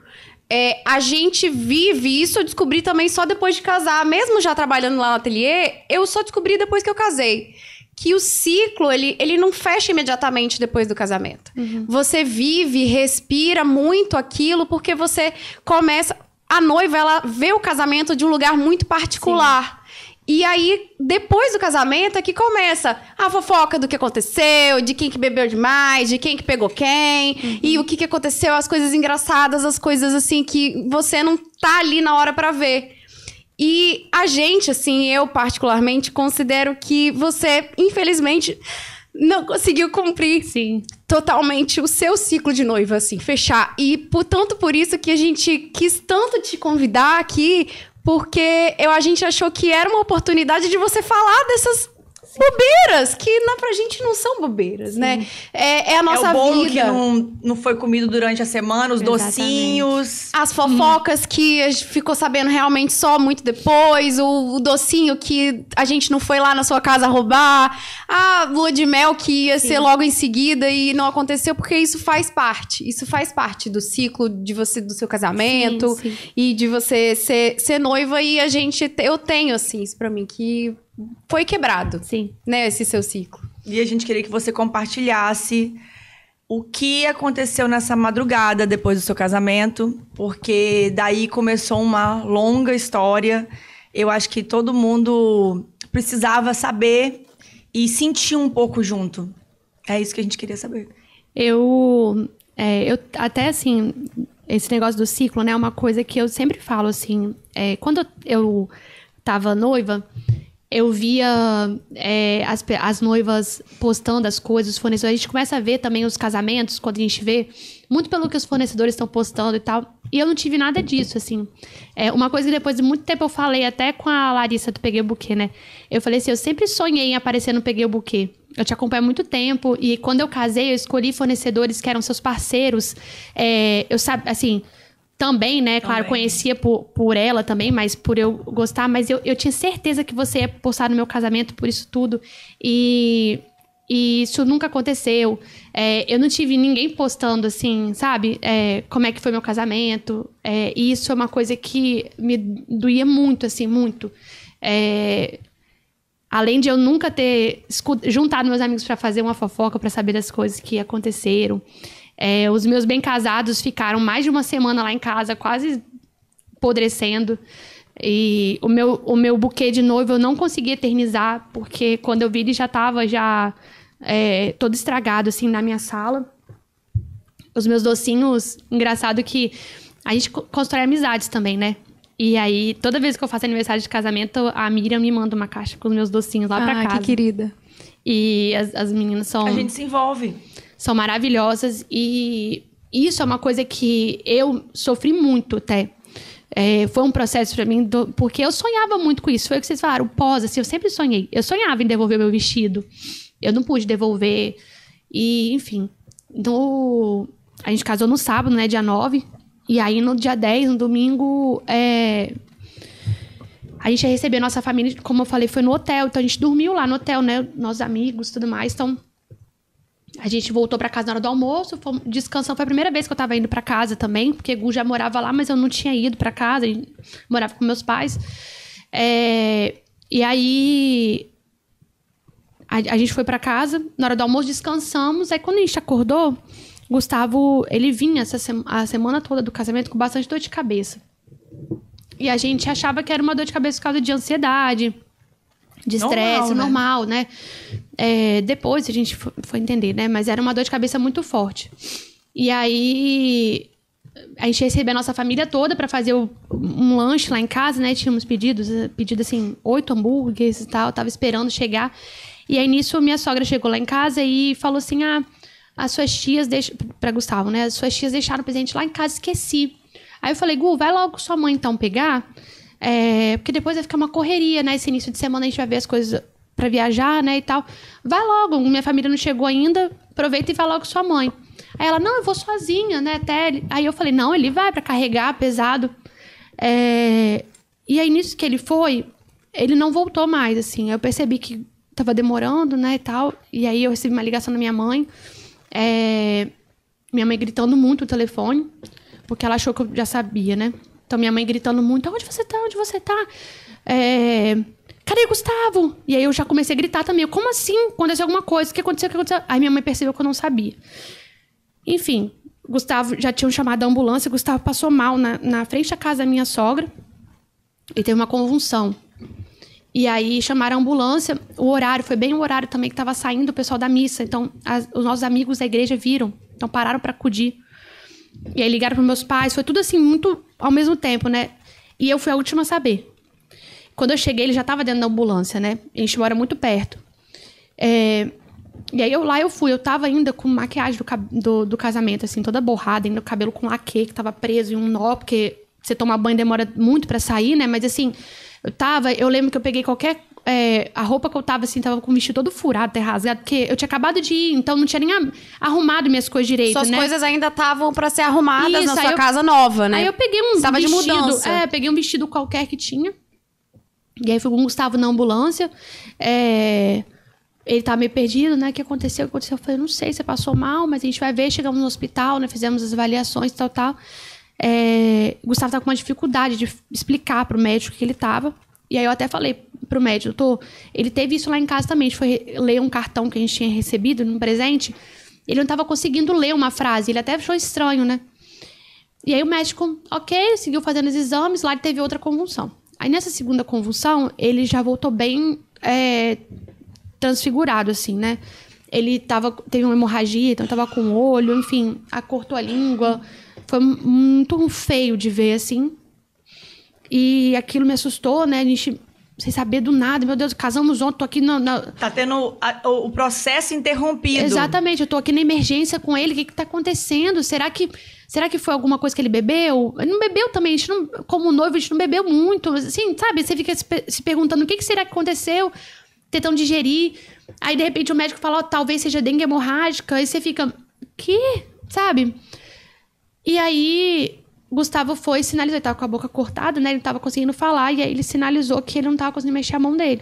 A gente vive, isso eu descobri também só depois de casar. Mesmo já trabalhando lá no ateliê, eu só descobri depois que eu casei. Que o ciclo, ele não fecha imediatamente depois do casamento. Uhum. Você vive, respira muito aquilo, porque você começa... A noiva, ela vê o casamento de um lugar muito particular. Sim. E aí, depois do casamento, é que começa a fofoca do que aconteceu, de quem que bebeu demais, de quem que pegou quem, e o que aconteceu, as coisas engraçadas, as coisas assim que você não tá ali na hora pra ver. E a gente, assim, eu particularmente, considero que você, infelizmente... não conseguiu cumprir totalmente o seu ciclo de noiva, assim, fechar. E tanto por isso que a gente quis tanto te convidar aqui, porque a gente achou que era uma oportunidade de você falar dessas bobeiras, que pra gente não são bobeiras, né? É a nossa vida. É o bolo que não foi comido durante a semana, os docinhos. As fofocas que a gente ficou sabendo realmente só muito depois, o docinho que a gente não foi lá na sua casa roubar, a lua de mel que ia ser logo em seguida e não aconteceu, porque isso faz parte. Isso faz parte do ciclo do seu casamento e de você ser noiva. E eu tenho, assim, isso pra mim, que... foi quebrado, né, esse seu ciclo. E a gente queria que você compartilhasse o que aconteceu nessa madrugada depois do seu casamento, porque daí começou uma longa história. Eu acho que todo mundo precisava saber e sentir um pouco junto. É isso que a gente queria saber. Eu até, assim, esse negócio do ciclo, né, é uma coisa que eu sempre falo, assim, quando eu tava noiva... eu via as noivas postando as coisas, os fornecedores. A gente começa a ver também os casamentos, quando a gente vê, muito pelo que os fornecedores estão postando e tal. E eu não tive nada disso, assim. Uma coisa que depois de muito tempo eu falei, até com a Larissa do Peguei o Buquê, né? Eu falei assim, eu sempre sonhei em aparecer no Peguei o Buquê. Eu te acompanho há muito tempo. E quando eu casei, eu escolhi fornecedores que eram seus parceiros. Assim... também, né? Claro, conhecia por ela também, mas por eu gostar. Mas eu tinha certeza que você ia postar no meu casamento por isso tudo. E isso nunca aconteceu. Eu não tive ninguém postando, assim, sabe? Como é que foi meu casamento. E isso é uma coisa que me doía muito, assim, muito. Além de eu nunca ter juntado meus amigos para fazer uma fofoca, para saber das coisas que aconteceram. Os meus bem-casados ficaram mais de uma semana lá em casa, quase apodrecendo. E o meu buquê de noiva eu não consegui eternizar, porque quando eu vi ele já estava todo estragado, assim, na minha sala. Os meus docinhos, engraçado que a gente constrói amizades também, né? E aí, toda vez que eu faço aniversário de casamento, a Miriam me manda uma caixa com os meus docinhos lá pra casa. Que querida. E as meninas são... a gente se envolve. São maravilhosas e isso é uma coisa que eu sofri muito até. Foi um processo pra mim, porque eu sonhava muito com isso. Foi o que vocês falaram, pós, assim, eu sempre sonhei. Eu sonhava em devolver meu vestido. Eu não pude devolver. E, enfim. A gente casou no sábado, né, dia 9. E aí, no dia 10, no domingo, a gente ia receber a nossa família, como eu falei, foi no hotel. Então, a gente dormiu lá no hotel, né? Nossos amigos e tudo mais. Então, a gente voltou pra casa na hora do almoço, descansando. Foi a primeira vez que eu tava indo pra casa também, porque Gu já morava lá, mas eu não tinha ido pra casa, morava com meus pais. E aí, a gente foi pra casa, na hora do almoço descansamos. Aí quando a gente acordou, Gustavo, ele vinha a semana toda do casamento com bastante dor de cabeça. E a gente achava que era uma dor de cabeça por causa de ansiedade, de estresse, normal, né? Depois a gente foi entender, né? Mas era uma dor de cabeça muito forte. E aí, a gente recebeu a nossa família toda pra fazer um lanche lá em casa, né? Tínhamos pedido assim, 8 hambúrgueres e tal. Tava esperando chegar. E aí, nisso, minha sogra chegou lá em casa e falou assim, as suas tias pra Gustavo, né? As suas tias deixaram o presente lá em casa, esqueci. Aí eu falei, Gu, vai logo com sua mãe então pegar, porque depois vai ficar uma correria, né? Esse início de semana a gente vai ver as coisas pra viajar, né, e tal. Vai logo, minha família não chegou ainda, aproveita e vai logo com sua mãe. Aí ela, não, eu vou sozinha, né, até ele. Aí eu falei, não, ele vai pra carregar, pesado. E aí nisso que ele foi, ele não voltou mais, assim. Eu percebi que tava demorando, né, e tal. E aí eu recebi uma ligação da minha mãe, minha mãe gritando muito no telefone, porque ela achou que eu já sabia, né? Então, minha mãe gritando muito, onde você tá? Onde você tá? Cadê Gustavo? E aí, eu já comecei a gritar também. Como assim? Aconteceu alguma coisa? O que aconteceu? Aí, minha mãe percebeu que eu não sabia. Enfim, Gustavo, já tinham chamado a ambulância. Gustavo passou mal na frente da casa da minha sogra. E teve uma convulsão. E aí, chamaram a ambulância. O horário, foi bem o horário também que estava saindo o pessoal da missa. Então, os nossos amigos da igreja viram. Então, pararam para acudir. E aí ligaram para meus pais, foi tudo assim, muito ao mesmo tempo, né? E eu fui a última a saber. Quando eu cheguei, ele já estava dentro da ambulância, né? A gente mora muito perto. E aí eu fui, eu tava ainda com maquiagem do casamento, assim, toda borrada, ainda o cabelo com laque, que tava preso em um nó, porque você tomar banho demora muito para sair, né? Mas assim, eu lembro que eu peguei qualquer... a roupa que eu tava, assim, tava com o vestido todo furado, até rasgado, porque eu tinha acabado de ir, então não tinha nem arrumado minhas coisas direito, Suas né? coisas ainda estavam pra ser arrumadas na sua casa nova, né? Aí eu peguei um Tava vestido... de mudança. Peguei um vestido qualquer que tinha. E aí fui com o Gustavo na ambulância. Ele tava meio perdido, né? O que aconteceu? Eu falei, não sei, você passou mal, mas a gente vai ver. Chegamos no hospital, né? Fizemos as avaliações, tal. Gustavo tava com uma dificuldade de explicar pro médico que ele tava. E aí eu até falei pro médico, doutor, ele teve isso lá em casa também. A gente foi ler um cartão que a gente tinha recebido num presente. Ele não tava conseguindo ler uma frase. Ele até achou estranho, né? E aí o médico, ok, seguiu fazendo os exames. Lá ele teve outra convulsão. Aí nessa segunda convulsão, ele já voltou bem transfigurado, assim, né? Ele teve uma hemorragia, então tava com o olho, enfim, cortou a língua. Foi muito feio de ver, assim. E aquilo me assustou, né? A gente, sem saber do nada, meu Deus, casamos ontem, tô aqui Tá tendo o processo interrompido. Exatamente, eu tô aqui na emergência com ele, o que tá acontecendo? Será que foi alguma coisa que ele bebeu? Ele não bebeu também, a gente não, como noivo, a gente não bebeu muito, assim, sabe? Você fica se perguntando o que será que aconteceu, tentando digerir. Aí, de repente, o médico fala, talvez seja dengue hemorrágica, aí você fica, que? Sabe? E aí... Gustavo foi e sinalizou, ele tava com a boca cortada, né? Ele não tava conseguindo falar, e aí ele sinalizou que ele não tava conseguindo mexer a mão dele.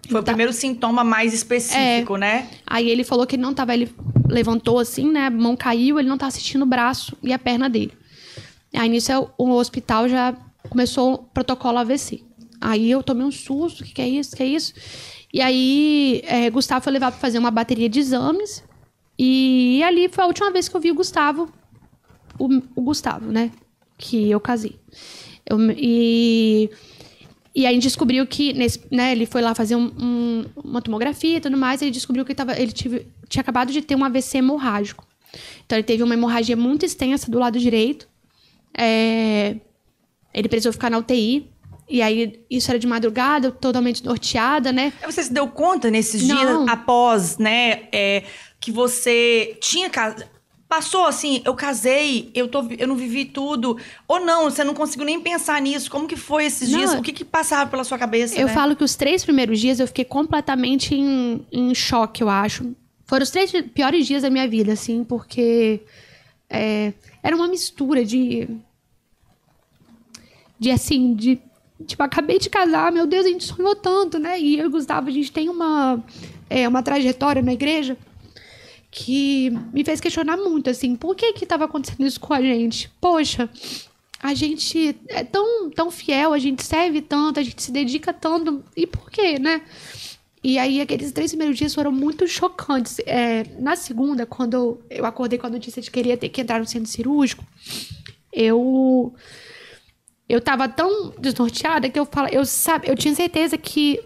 Foi o primeiro sintoma mais específico, né? Aí ele falou que ele não tava, ele levantou assim, né? A mão caiu, ele não tava sentindo o braço e a perna dele. Aí nisso o hospital já começou o protocolo AVC. Aí eu tomei um susto, o que é isso, que é isso? E aí Gustavo foi levado pra fazer uma bateria de exames, e ali foi a última vez que eu vi o Gustavo, o Gustavo, né? Que eu casei. E aí a gente descobriu que, né, ele foi lá fazer uma tomografia e tudo mais, e ele descobriu que ele tinha acabado de ter um AVC hemorrágico. Então ele teve uma hemorragia muito extensa do lado direito. Ele precisou ficar na UTI. E aí, isso era de madrugada, totalmente norteada, né? Você se deu conta nesses dias após, né, que você tinha casado? Passou assim, eu casei, eu não vivi tudo. Ou não, você não conseguiu nem pensar nisso. Como que foi esses dias? O que passava pela sua cabeça, Eu falo que os 3 primeiros dias eu fiquei completamente em choque, eu acho. Foram os 3 piores dias da minha vida, assim, porque... era uma mistura tipo, acabei de casar, meu Deus, a gente sonhou tanto, né? E eu e o Gustavo, a gente tem uma trajetória na igreja que me fez questionar muito, assim, por que estava acontecendo isso com a gente? Poxa, a gente é tão fiel, a gente serve tanto, a gente se dedica tanto, e por quê, né? E aí, aqueles 3 primeiros dias foram muito chocantes. Na segunda, quando eu acordei com a notícia de que queria ter que entrar no centro cirúrgico, eu tava tão desnorteada que eu tinha certeza que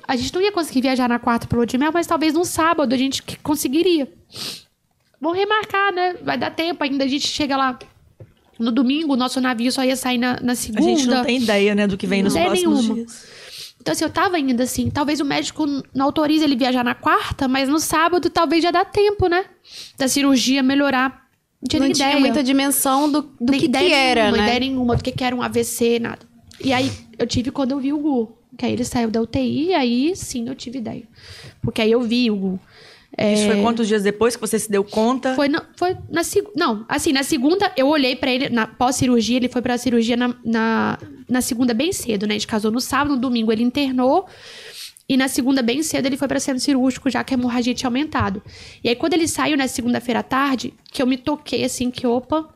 a gente não ia conseguir viajar na quarta pro lua de mel, mas talvez no sábado a gente conseguiria. Vamos remarcar, né? Vai dar tempo ainda, a gente chega lá no domingo, o nosso navio só ia sair na segunda. A gente não tem ideia, né, do que vem nos próximos dias. Então, assim, eu tava ainda assim, talvez o médico não autorize ele viajar na quarta, mas no sábado talvez já dá tempo, né? Da cirurgia melhorar. Não tinha muita dimensão do que era, né? Não ideia nenhuma do que era um AVC, nada. E aí, eu tive quando eu vi o Gu. Que aí ele saiu da UTI, e aí sim eu tive ideia. Porque aí eu vi o Gu. Isso foi quantos dias depois que você se deu conta? Na segunda eu olhei pra ele, na pós-cirurgia, ele foi pra cirurgia na segunda bem cedo, né? A gente casou no sábado, no domingo ele internou. E na segunda, bem cedo, ele foi para centro cirúrgico, já que a hemorragia tinha aumentado. E aí, quando ele saiu na segunda-feira à tarde, que eu me toquei, assim, que, opa,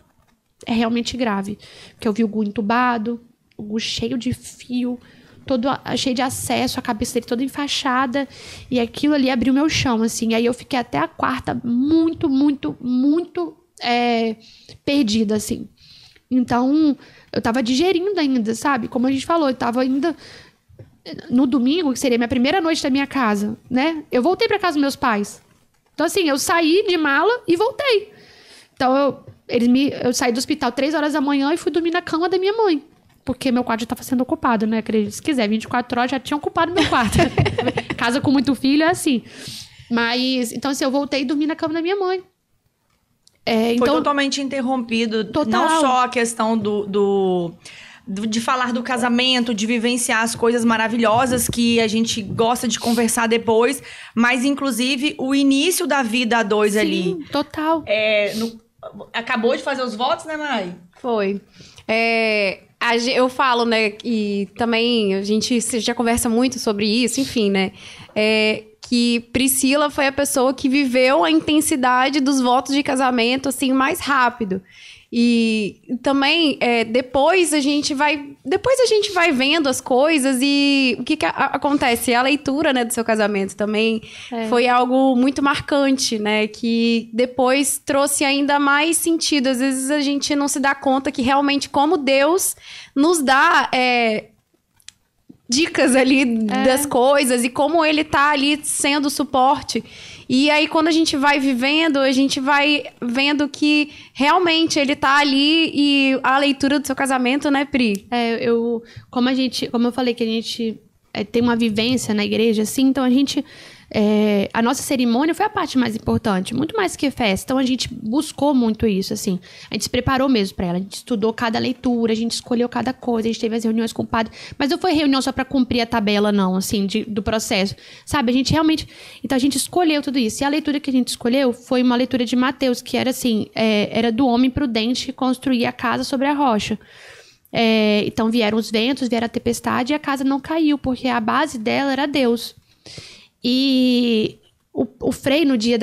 é realmente grave. Porque eu vi o Gu entubado, o Gu cheio de fio, todo cheio de acesso, a cabeça dele toda enfaixada. E aquilo ali abriu meu chão, assim. Aí eu fiquei até a quarta muito, muito, muito perdida, assim. Então, eu tava digerindo ainda, sabe? Como a gente falou, eu tava ainda... No domingo, que seria minha primeira noite da minha casa, né? Eu voltei pra casa dos meus pais. Então, assim, eu saí de mala e voltei. Então, eu saí do hospital 3 horas da manhã e fui dormir na cama da minha mãe. Porque meu quarto já estava sendo ocupado, né? Se quiser, 24 horas já tinham ocupado meu quarto. Casa com muito filho é assim. Mas, então, assim, eu voltei e dormi na cama da minha mãe. Foi totalmente interrompido. Total. Não só a questão de falar do casamento, de vivenciar as coisas maravilhosas que a gente gosta de conversar depois, mas, inclusive, o início da vida a dois. Sim, ali. Total. Acabou de fazer os votos, né, Mai? Foi. Eu falo, né, e também a gente já conversa muito sobre isso, enfim, né, que Priscila foi a pessoa que viveu a intensidade dos votos de casamento, assim, mais rápido. E também, depois a gente vai vendo as coisas e o que acontece? A leitura, né, do seu casamento também foi algo muito marcante, né? Que depois trouxe ainda mais sentido. Às vezes a gente não se dá conta que realmente como Deus nos dá... dicas ali das coisas e como ele tá ali sendo suporte. E aí, quando a gente vai vivendo, a gente vai vendo que realmente ele tá ali e a leitura do seu casamento, né, Pri? Como eu falei que a gente tem uma vivência na igreja, assim, então a gente... a nossa cerimônia foi a parte mais importante, muito mais que festa. Então a gente buscou muito isso, assim. A gente se preparou mesmo pra ela. A gente estudou cada leitura, a gente escolheu cada coisa, a gente teve as reuniões com o padre. Mas não foi reunião só pra cumprir a tabela, não, assim, do processo. Sabe, a gente realmente... Então a gente escolheu tudo isso. E a leitura que a gente escolheu foi uma leitura de Mateus, que era assim, era do homem prudente que construía a casa sobre a rocha. Então vieram os ventos, vieram a tempestade e a casa não caiu, porque a base dela era Deus. E o Frei, no dia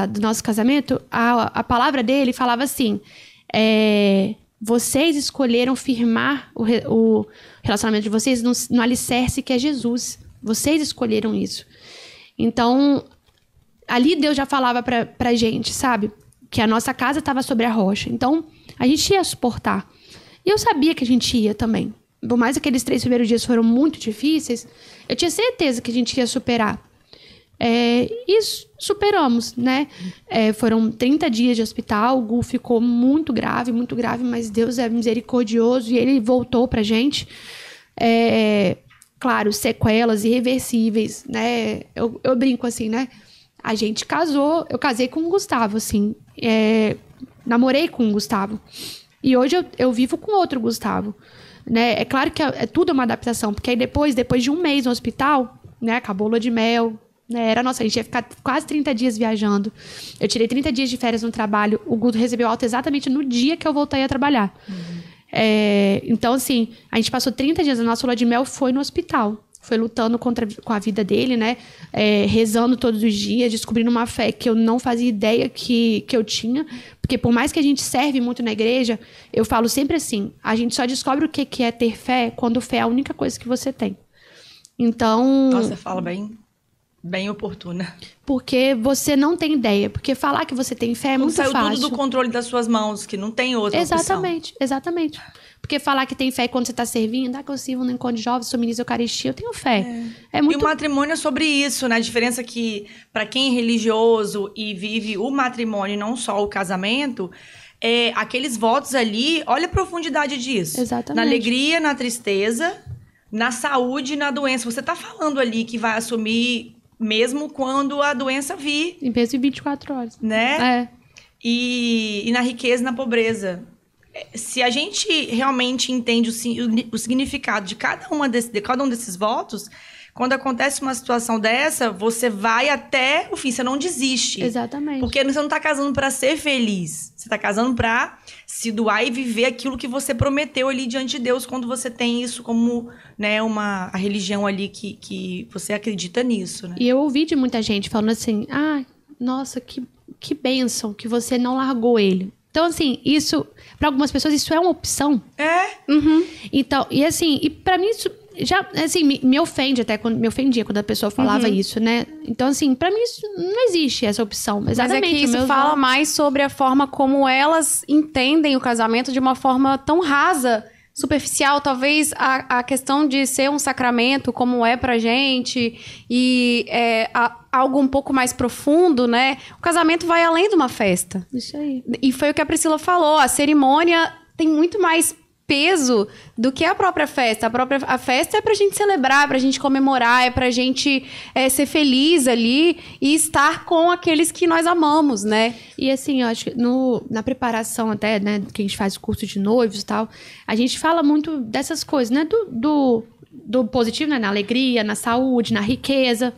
do nosso casamento, a palavra dele falava assim, vocês escolheram firmar o relacionamento de vocês no alicerce que é Jesus. Vocês escolheram isso. Então, ali Deus já falava pra gente, sabe? Que a nossa casa estava sobre a rocha. Então, a gente ia suportar. E eu sabia que a gente ia também. Por mais que aqueles 3 primeiros dias foram muito difíceis, eu tinha certeza que a gente ia superar. E superamos, né? Foram 30 dias de hospital, o Gu ficou muito grave, mas Deus é misericordioso e ele voltou pra gente. Claro, sequelas irreversíveis, né? Eu brinco assim, né? A gente casou, eu casei com o Gustavo, assim. Namorei com o Gustavo. E hoje eu vivo com outro Gustavo, né? É claro que tudo é uma adaptação, porque aí depois de um mês no hospital, né? Acabou a lua de mel, né? Era nossa, a gente ia ficar quase 30 dias viajando. Eu tirei 30 dias de férias no trabalho. O Guto recebeu alta exatamente no dia que eu voltei a trabalhar. Então, assim, a gente passou 30 dias. A nossa lua de mel foi no hospital. Foi lutando com a vida dele, né? Rezando todos os dias, descobrindo uma fé que eu não fazia ideia que eu tinha. Porque por mais que a gente serve muito na igreja, eu falo sempre assim, a gente só descobre o que é ter fé quando fé é a única coisa que você tem. Então... Nossa, fala bem oportuna. Porque você não tem ideia. Porque falar que você tem fé é muito fácil. Saiu tudo do controle das suas mãos, que não tem outra opção. Exatamente. Porque falar que tem fé quando você está servindo, que eu sirvo no encontro de jovens, sou ministro da Eucaristia, eu tenho fé. E o matrimônio é sobre isso, né? A diferença é que, para quem é religioso e vive o matrimônio, não só o casamento, aqueles votos ali, olha a profundidade disso. Exatamente. Na alegria, na tristeza, na saúde e na doença. Você está falando ali que vai assumir mesmo quando a doença vir. Em vez de 24 horas. Né? E na riqueza e na pobreza. Se a gente realmente entende o significado de cada um desses votos, quando acontece uma situação dessa, você vai até o fim, você não desiste. Exatamente. Porque você não está casando para ser feliz, você está casando para se doar e viver aquilo que você prometeu ali diante de Deus, quando você tem isso como, né, a religião ali que você acredita nisso, né? E eu ouvi de muita gente falando assim, nossa, que bênção que você não largou ele. Então, assim, isso, para algumas pessoas, isso é uma opção. Então, e assim, e pra mim, isso já, assim, me ofende até, me ofendia quando a pessoa falava isso, né? Então, assim, pra mim, isso não existe essa opção. Exatamente. Mas é que isso fala mais sobre a forma como elas entendem o casamento de uma forma tão rasa, superficial. Talvez a questão de ser um sacramento, como é pra gente, e algo um pouco mais profundo, né? O casamento vai além de uma festa. Isso aí. E foi o que a Priscila falou, a cerimônia tem muito mais peso do que a própria festa. A festa é pra gente celebrar, pra gente comemorar, é pra gente ser feliz ali e estar com aqueles que nós amamos, né? E assim, eu acho que na preparação até, né, que a gente faz o curso de noivos e tal, a gente fala muito dessas coisas, né? Do positivo, né? Na alegria, na saúde, na riqueza.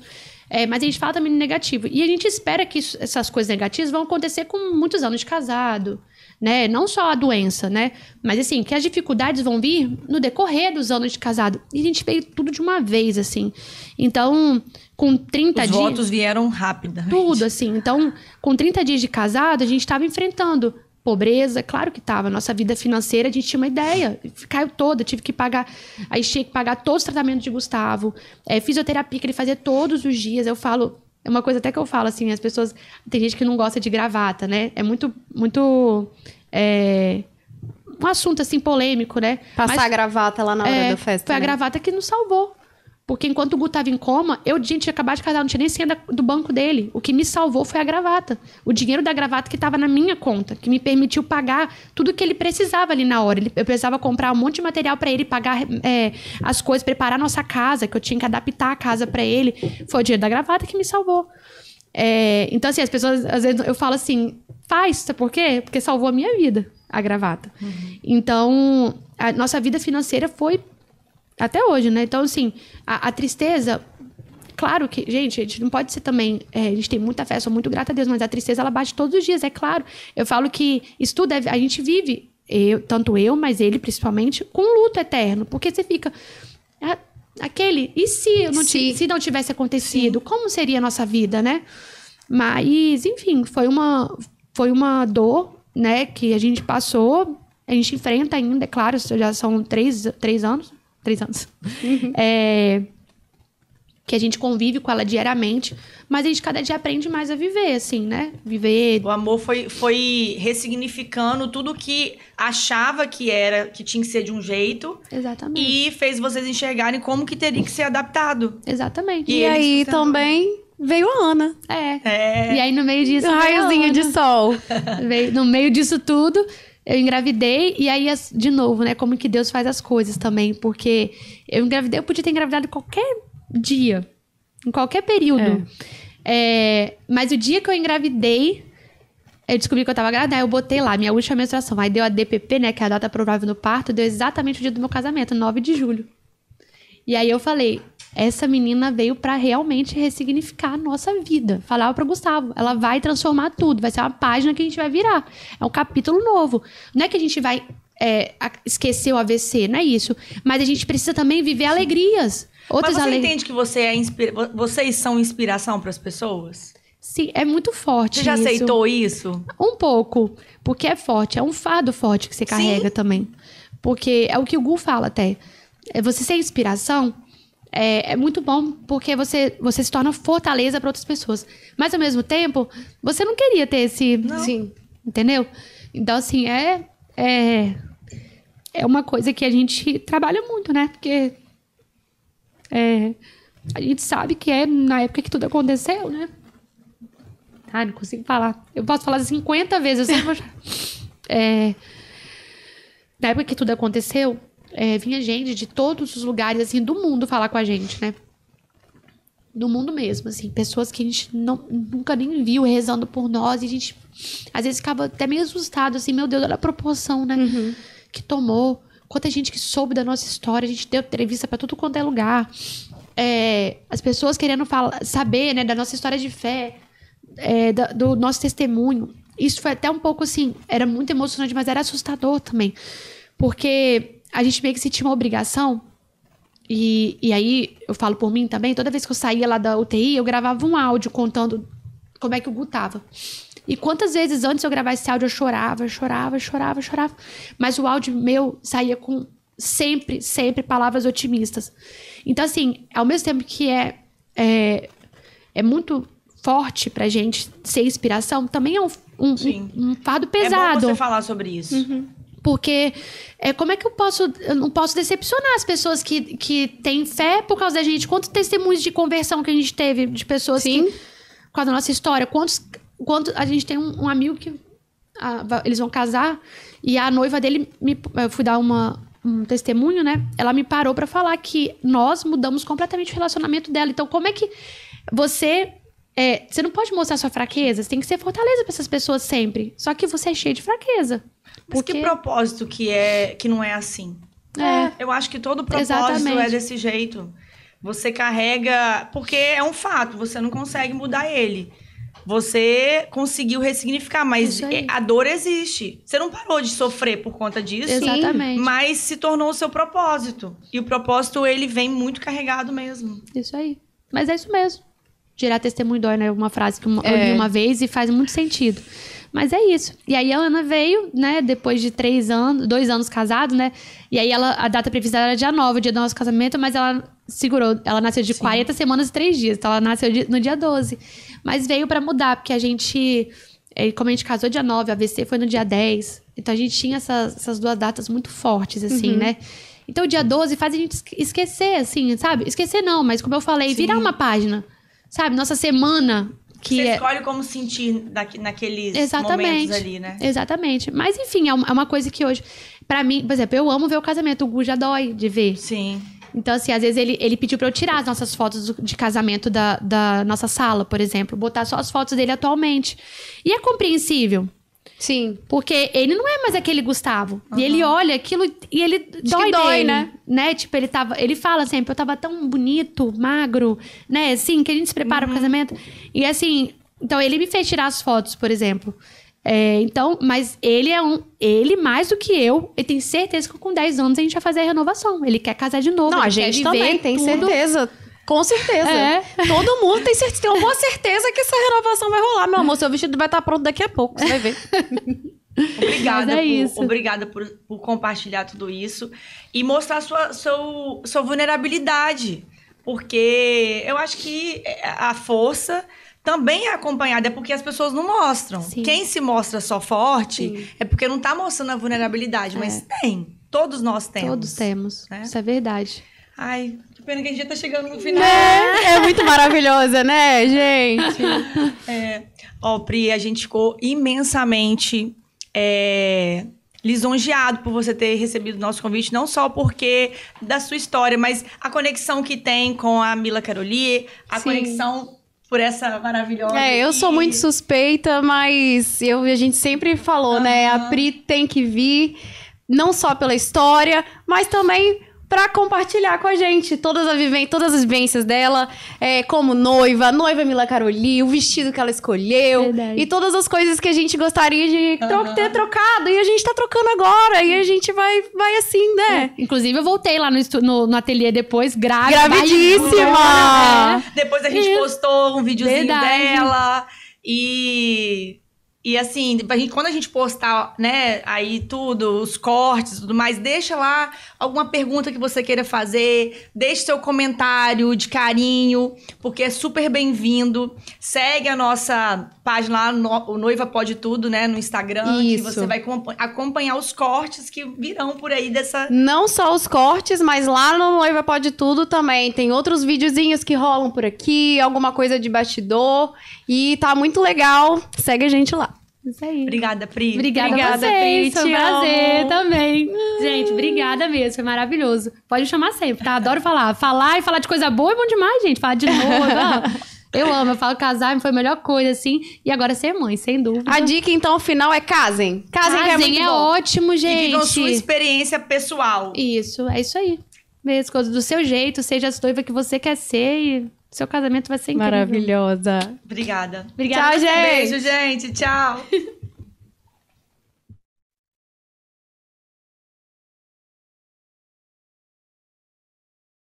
Mas a gente fala também no negativo. E a gente espera que essas coisas negativas vão acontecer com muitos anos de casado, né? Não só a doença, né? Mas assim, que as dificuldades vão vir no decorrer dos anos de casado. E a gente veio tudo de uma vez, assim. Então, com 30 dias... Os votos vieram rapidamente. Tudo, assim. Então, com 30 dias de casado, a gente estava enfrentando pobreza, claro que estava. Nossa vida financeira, a gente tinha uma ideia. Caiu toda, tive que pagar... Aí tinha que pagar todos os tratamentos de Gustavo. Fisioterapia que ele fazia todos os dias. Eu falo... É uma coisa até que eu falo, assim, as pessoas... Tem gente que não gosta de gravata, né? É muito um assunto, assim, polêmico, né? Passar a gravata lá na hora da festa, foi né? a gravata que nos salvou. Porque enquanto o Gu tava em coma, gente, tinha acabado de casar, não tinha nem senha do banco dele. O que me salvou foi a gravata. O dinheiro da gravata que tava na minha conta, que me permitiu pagar tudo que ele precisava ali na hora. Eu precisava comprar um monte de material pra ele, pagar as coisas, preparar a nossa casa, que eu tinha que adaptar a casa pra ele. Foi o dinheiro da gravata que me salvou. Então, assim, as pessoas, às vezes, eu falo assim, sabe por quê? Porque salvou a minha vida, a gravata. Então, a nossa vida financeira foi até hoje, né? Então, assim, a tristeza... Claro que, gente, a gente não pode ser também... a gente tem muita fé, sou muito grata a Deus, mas a tristeza, ela bate todos os dias, é claro. Eu falo que isso tudo, a gente vive, tanto eu, mas ele principalmente, com luto eterno. Porque você fica... E se não tivesse acontecido? Sim. Como seria a nossa vida, né? Mas, enfim, foi uma dor, né? Que a gente passou, a gente enfrenta ainda, é claro, já são 3 anos. 3 anos. Que a gente convive com ela diariamente, mas a gente cada dia aprende mais a viver, assim, né? O amor foi ressignificando tudo que achava que tinha que ser de um jeito. Exatamente. E fez vocês enxergarem como que teria que ser adaptado. Exatamente. E aí também veio a Ana. E aí no meio disso... Um raiozinho de sol. No meio disso tudo... Eu engravidei e aí, de novo, né? Como que Deus faz as coisas também. Porque eu engravidei, eu podia ter engravidado qualquer dia. Em qualquer período. Mas o dia que eu engravidei, eu descobri que eu tava grávida. Aí eu botei lá, minha última menstruação. Aí deu a DPP, né? Que é a data provável do parto. Deu exatamente o dia do meu casamento, 9 de julho. E aí eu falei, essa menina veio pra realmente ressignificar a nossa vida. Falava pro Gustavo, ela vai transformar tudo, vai ser uma página que a gente vai virar. É um capítulo novo. Não é que a gente vai esquecer o AVC, não é isso. Mas a gente precisa também viver alegrias. Mas você entende que vocês são inspiração para as pessoas? Sim, é muito forte. Você já aceitou isso? Um pouco, porque é forte. É um fardo forte que você carrega também. Porque é o que o Gu fala até. Você ser inspiração é muito bom, porque você se torna fortaleza para outras pessoas. Mas, ao mesmo tempo, você não queria ter esse... Não. Sim. Entendeu? Então, assim, é uma coisa que a gente trabalha muito, né? Porque a gente sabe que é na época que tudo aconteceu, né? Ah, não consigo falar. Eu posso falar 50 vezes. Eu sempre na época que tudo aconteceu, vinha gente de todos os lugares, assim, do mundo falar com a gente, né? Do mundo mesmo, assim. Pessoas que a gente nunca nem viu rezando por nós. E a gente, às vezes, ficava até meio assustado, assim. Meu Deus, olha a proporção, né? Uhum. Que tomou. Quanta gente que soube da nossa história. A gente deu entrevista pra tudo quanto é lugar. As pessoas querendo saber, né? Da nossa história de fé. Do nosso testemunho. Isso foi até um pouco, assim... Era muito emocionante, mas era assustador também. Porque a gente meio que sentia uma obrigação. E aí, eu falo por mim também, toda vez que eu saía lá da UTI, eu gravava um áudio contando como é que o Gu tava. E quantas vezes antes de eu gravar esse áudio eu chorava. Mas o áudio meu saía com sempre palavras otimistas. Então, assim, ao mesmo tempo que é muito forte pra gente ser inspiração, também é um fardo pesado. É bom você falar sobre isso. Uhum. Porque como é que eu não posso decepcionar as pessoas que têm fé por causa da gente? Quantos testemunhos de conversão que a gente teve de pessoas que, por causa da nossa história? Quantos a gente tem um amigo que eles vão casar e a noiva dele, eu fui dar um testemunho, né? Ela me parou pra falar que nós mudamos completamente o relacionamento dela. Então, como é que você não pode mostrar sua fraqueza? Você tem que ser fortaleza pra essas pessoas sempre. Só que você é cheio de fraqueza. Mas que propósito que não é assim? Eu acho que todo propósito é desse jeito. Você carrega... Porque é um fato, você não consegue mudar ele. Você conseguiu ressignificar, mas a dor existe. Você não parou de sofrer por conta disso. Exatamente. Mas se tornou o seu propósito. E o propósito, ele vem muito carregado mesmo. Isso aí. Mas é isso mesmo. Tirar testemunho dói, né? Uma frase que eu li uma vez e faz muito sentido. Mas é isso. E aí a Ana veio, né? Depois de 2 anos casados, né? E aí a data prevista era dia 9, o dia do nosso casamento, mas ela segurou. Ela nasceu de 40 semanas e 3 dias. Então ela nasceu no dia 12. Mas veio pra mudar, porque a gente... Como a gente casou dia 9, a AVC foi no dia 10. Então a gente tinha essas 2 datas muito fortes, assim, né? Então o dia 12 faz a gente esquecer, assim, sabe? Esquecer não, mas como eu falei, virar uma página. Sabe? Nossa semana... Você escolhe como sentir naqueles momentos ali, né? Exatamente. Mas, enfim, é uma coisa que hoje... Pra mim, por exemplo, eu amo ver o casamento. O Gu já dói de ver. Sim. Então, assim, às vezes ele pediu pra eu tirar as nossas fotos de casamento da nossa sala, por exemplo. Botar só as fotos dele atualmente. E é compreensível. Sim. Porque ele não é mais aquele Gustavo. E ele olha aquilo e ele dói nele, né? Tipo, ele fala sempre, eu tava tão bonito, magro, né? Assim, que a gente se prepara pro casamento. E assim, então ele me fez tirar as fotos, por exemplo. Então, mas ele mais do que eu tem certeza que com 10 anos a gente vai fazer a renovação. Ele quer casar de novo. Não, a gente também tem certeza. Com certeza. Todo mundo tem uma boa certeza que essa renovação vai rolar, meu amor. Seu vestido vai estar pronto daqui a pouco, você vai ver. Obrigada por compartilhar tudo isso e mostrar sua vulnerabilidade. Porque eu acho que a força também é acompanhada, é porque as pessoas não mostram. Sim. Quem se mostra só forte é porque não tá mostrando a vulnerabilidade, mas tem. Todos nós temos. Todos temos. Né? Isso é verdade. Ai, que pena que a gente já tá chegando no final. É muito maravilhosa, né, gente? Pri, a gente ficou imensamente lisonjeado por você ter recebido o nosso convite, não só porque da sua história, mas a conexão que tem com a Mila Caroli, a conexão por essa maravilhosa... eu sou muito suspeita, mas a gente sempre falou, né? A Pri tem que vir, não só pela história, mas também... pra compartilhar com a gente todas as vivências dela, como noiva Mila Caroli, o vestido que ela escolheu, Verdade. e todas as coisas que a gente gostaria de ter trocado, e a gente tá trocando agora, e a gente vai assim, né? Inclusive, eu voltei lá no ateliê depois, Gravidíssima! Depois a gente postou um videozinho Verdade. dela e assim, quando a gente postar, né, aí tudo, os cortes e tudo mais, deixa lá alguma pergunta que você queira fazer, deixe seu comentário de carinho, porque é super bem-vindo. Segue a nossa página lá, o Noiva Pode Tudo, né, no Instagram, que Isso. você vai acompanhar os cortes que virão por aí dessa... Não só os cortes, mas lá no Noiva Pode Tudo também. Tem outros videozinhos que rolam por aqui, alguma coisa de bastidor. E tá muito legal. Segue a gente lá. Isso aí. Obrigada, Pri. Obrigada a vocês, Pri, foi um te prazer amo. também. Gente, obrigada mesmo, foi maravilhoso. Pode me chamar sempre, tá? Adoro falar. Falar e falar de coisa boa é bom demais, gente. Falar de novo, eu amo. Eu falo casar, foi a melhor coisa, assim. E agora ser mãe, sem dúvida. A dica, então, final é casem. Casem que é muito bom. ótimo, E gente. vivam sua experiência pessoal. Isso, é isso aí. Mesmo, do seu jeito, seja a noiva que você quer ser e seu casamento vai ser incrível. Maravilhosa. Obrigada. Obrigada. Tchau, gente. Beijo, gente. Tchau.